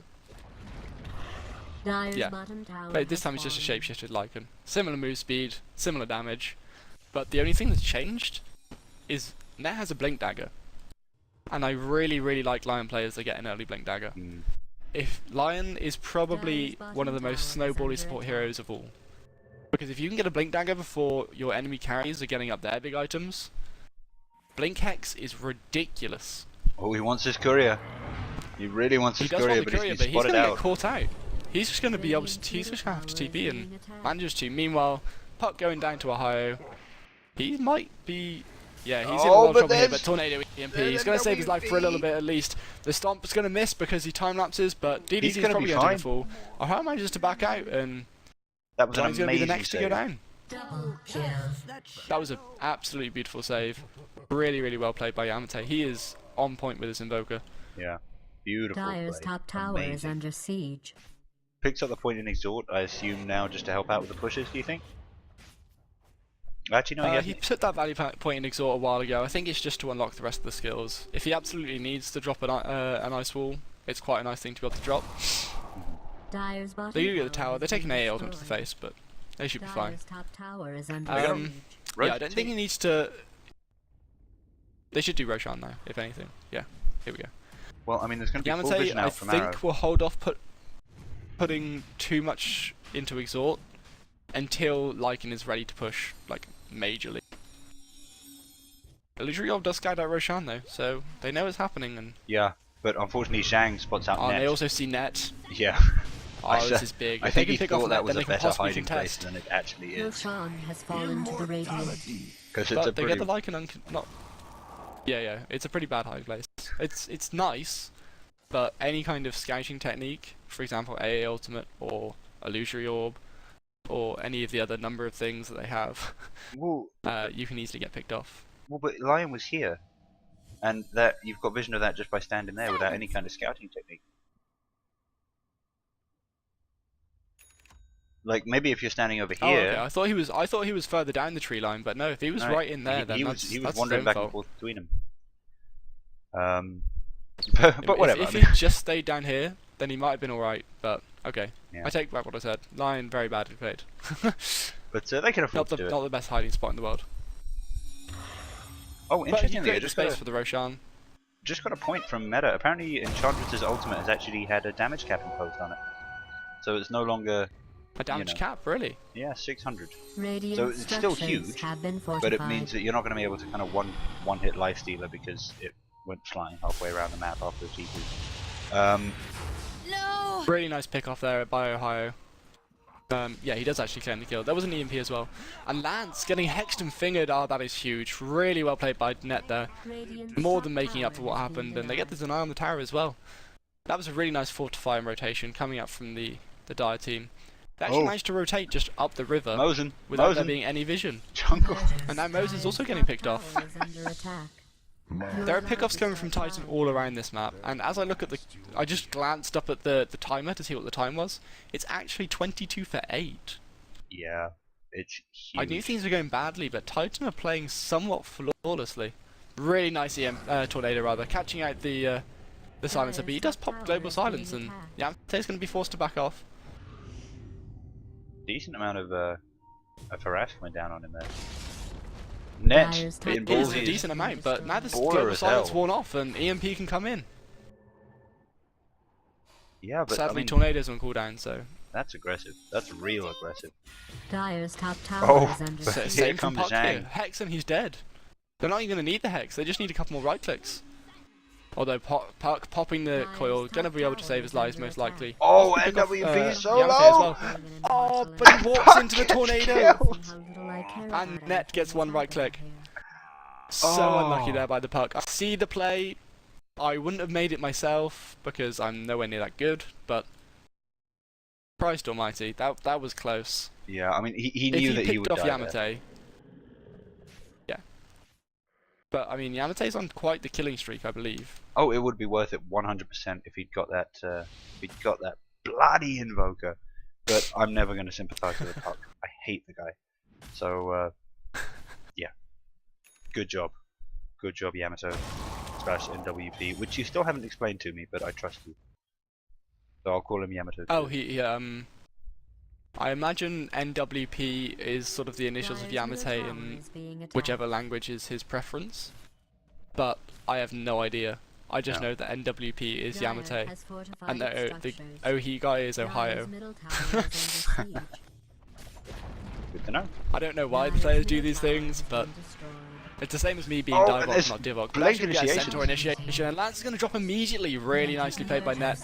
Dire's Yeah. bottom tower But this has time it's just a fallen. shapeshifted Lycan. Similar move speed, similar damage, but the only thing that's changed is Net has a Blink Dagger. And I really, really like Lion players that get an early Blink Dagger. If Lion is probably one of the most snowbally support heroes of all. Because if you can get a Blink Dagger before your enemy carries are getting up their big items, Blink Hex is ridiculous. Oh, he wants his courier. He really wants He his does courier, want the but courier, he's but been he's spotted going to get out. caught out. He's just going to be able to, he's just going to have to TP and manages to. Meanwhile, Puck going down to Ohio. He might be, yeah, he's in a lot of trouble here, but Tornado EMP. He's going to save his life for a little bit at least. The Stomp is going to miss because he time lapses, but DD's gonna probably be going to fine. fall. Ohio manages to back out, and That was an Johnny's going to be amazing the next to go save. down. Double kill. That was an absolutely beautiful save. Really, really well played by Yamate. He is on point with his Invoker. Yeah, beautiful Dire's play. top tower is Amazing. under siege. Picks up the point in Exhort, I assume now just to help out with the pushes, do you think? Actually, no, He he put that value point in Exhort a while ago. I think it's just to unlock the rest of the skills. If he absolutely needs to drop an Ice Wall, it's quite a nice thing to be able to drop. Dire's bottom They do get the tower tower. has They're taking been AA ultimate to the destroyed. face, but they should be fine. Dire's top tower is under Um, siege. Yeah, I don't think he needs to. They should do Roshan now, if anything. Yeah, here we go. Well, I mean, there's going to be full Yamate, vision I out from Arrow. think, will hold off putting too much into Exhort until Lycan is ready to push, like, majorly. Illusory Orb does scout out Roshan though, so they know it's happening, and Yeah, but unfortunately Shang spots out Net. they also see Net. Yeah. Oh, this is big. I If they think can he pick off thought Net, that was then a they can better possibly hiding place contest. than it actually is. Roshan has fallen to the Radiant. Because it's a But they pretty... get the Lycan not. Yeah, it's a pretty bad hiding place. It's nice, but any kind of scouting technique, for example, AA Ultimate or Illusory Orb, or any of the other number of things that they have, Well, you can easily get picked off. well, but Lion was here. And that you've got vision of that just by standing there without any kind of scouting technique. Like maybe if you're standing over Oh, here, okay. I thought he was further down the tree line, but no, if he was no, right in there, then he that's was that's wandering his own back fault. and forth between them. But whatever. If I he mean, just stayed down here, then he might have been alright. But okay, Yeah. I take back what I said. Lion very badly played. but they can afford not to do it. the best hiding spot in the world. Oh, But he interestingly, I created just space got, for the Roshan. just got a point from Meta. Apparently, Enchantress's ultimate has actually had a damage cap imposed on it, so it's no longer A damage know. cap, really? 600. Radiant So it's still structures huge, have been But fortified. it means that you're not going to be able to kind of one hit life stealer because it went flying halfway around the map after the TP. Really nice pick off there by Ohio. Yeah, he does actually claim the kill. There was an EMP as well. And Lance getting hexed and fingered. Oh, that is huge. Really well played by Net there. Radiant's More top than making up tower for what has been happened. And they get the denied. deny on the tower as well. That was a really nice fortifying rotation coming up from the Dire team. They actually Oh. managed to rotate just up the river Mosin, without there Mosin, being any vision. Jungle. And now Moses Dire's also getting top picked off. tower is under attack. There are pickoffs coming from Titan all around this map, and as I look at I just glanced up at the timer to see what the time was. It's actually 22 for 8. Yeah, it's huge. I knew things were going badly, but Titan are playing somewhat flawlessly. Really nice tornado rather, catching out the silencer, but he does pop global silence, and Yamante's going to be forced to back off. Decent amount of harassment down on him there. Net being It is a ballsy. decent amount, but now the Baller global as silence hell. worn off, and EMP can come in. Yeah, but Sadly, I mean, tornadoes on cooldown, so that's aggressive. That's real aggressive. Dyer's top tower Oh, is under but siege. here same from comes Puck here. Zhang. Hex and he's dead. They're not even going to need the Hex, they just need a couple more right clicks. Although Puck popping the coil, going to be able to save his lives most likely. Oh, Pick off, NWP is so Yamate low! as well. Oh, but he walks into the tornado! And And Net gets one right click. So Oh. unlucky there by the Puck. I see the play. I wouldn't have made it myself because I'm nowhere near that good, but Christ almighty, that was close. Yeah, I mean, he If knew he that he picked would off die there. Yamate, yeah. But I mean, Yamate's on quite the killing streak, I believe. Oh, it would be worth it 100% if he'd got that. Bloody invoker. But I'm never going to sympathise with the Puck. I hate the guy. So yeah, good job, Yamato / NWP, which you still haven't explained to me, but I trust you. So I'll call him Yamato. Oh, I imagine NWP is sort of the initials of Yamate in whichever language is his preference. But I have no idea. I just know that NWP is Yamate, and the Ohi guy is Ohio. Good to know. I don't know why the players do these things, but it's the same as me being Oh, and Divok, there's not Divok. But blank actually get a initiations. Centaur initiation, and Lance is going to drop immediately. Really nicely played by Net.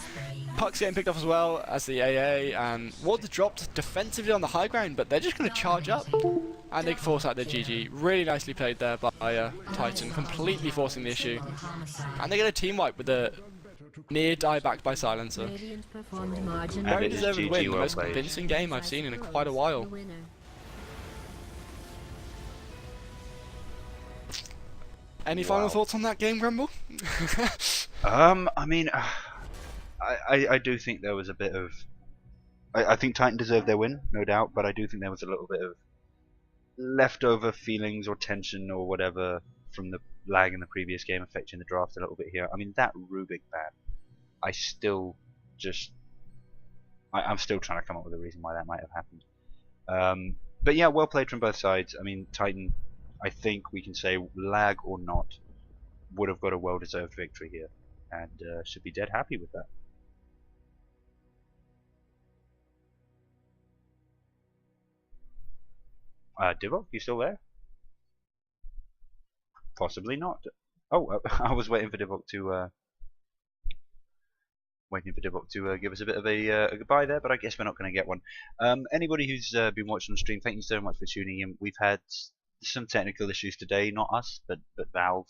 Puck's getting picked off as well as the AA, and Ward's dropped defensively on the high ground, but they're just going to charge up, and they force out their GG. Really nicely played there by Titan, completely forcing the issue. And they get a team wipe with a near die backed by Silencer. And Very it is deserved GG win, the well most played. convincing game I've seen in quite a while. Any final Wow. thoughts on that game, Grumble? I mean, I do think there was a bit of. I think Titan deserved their win, no doubt, but I do think there was a little bit of leftover feelings or tension or whatever from the lag in the previous game affecting the draft a little bit here. I mean, that Rubik ban, I still just. I'm still trying to come up with a reason why that might have happened. But yeah, well played from both sides. I mean, Titan, I think we can say, lag or not, would have got a well-deserved victory here, and should be dead happy with that. Divok, you still there? Possibly not. Oh, I was waiting for Divok to give us a bit of a goodbye there, but I guess we're not going to get one. Anybody who's been watching the stream, thank you so much for tuning in. We've had some technical issues today, not us, but Valve.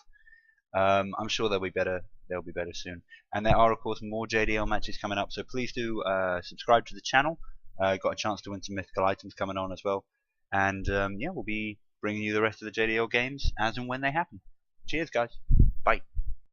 I'm sure they'll be better. They'll be better soon. And there are, of course, more JDL matches coming up, so please do subscribe to the channel. Got a chance to win some mythical items coming on as well. And yeah, we'll be bringing you the rest of the JDL games as and when they happen. Cheers, guys. Bye.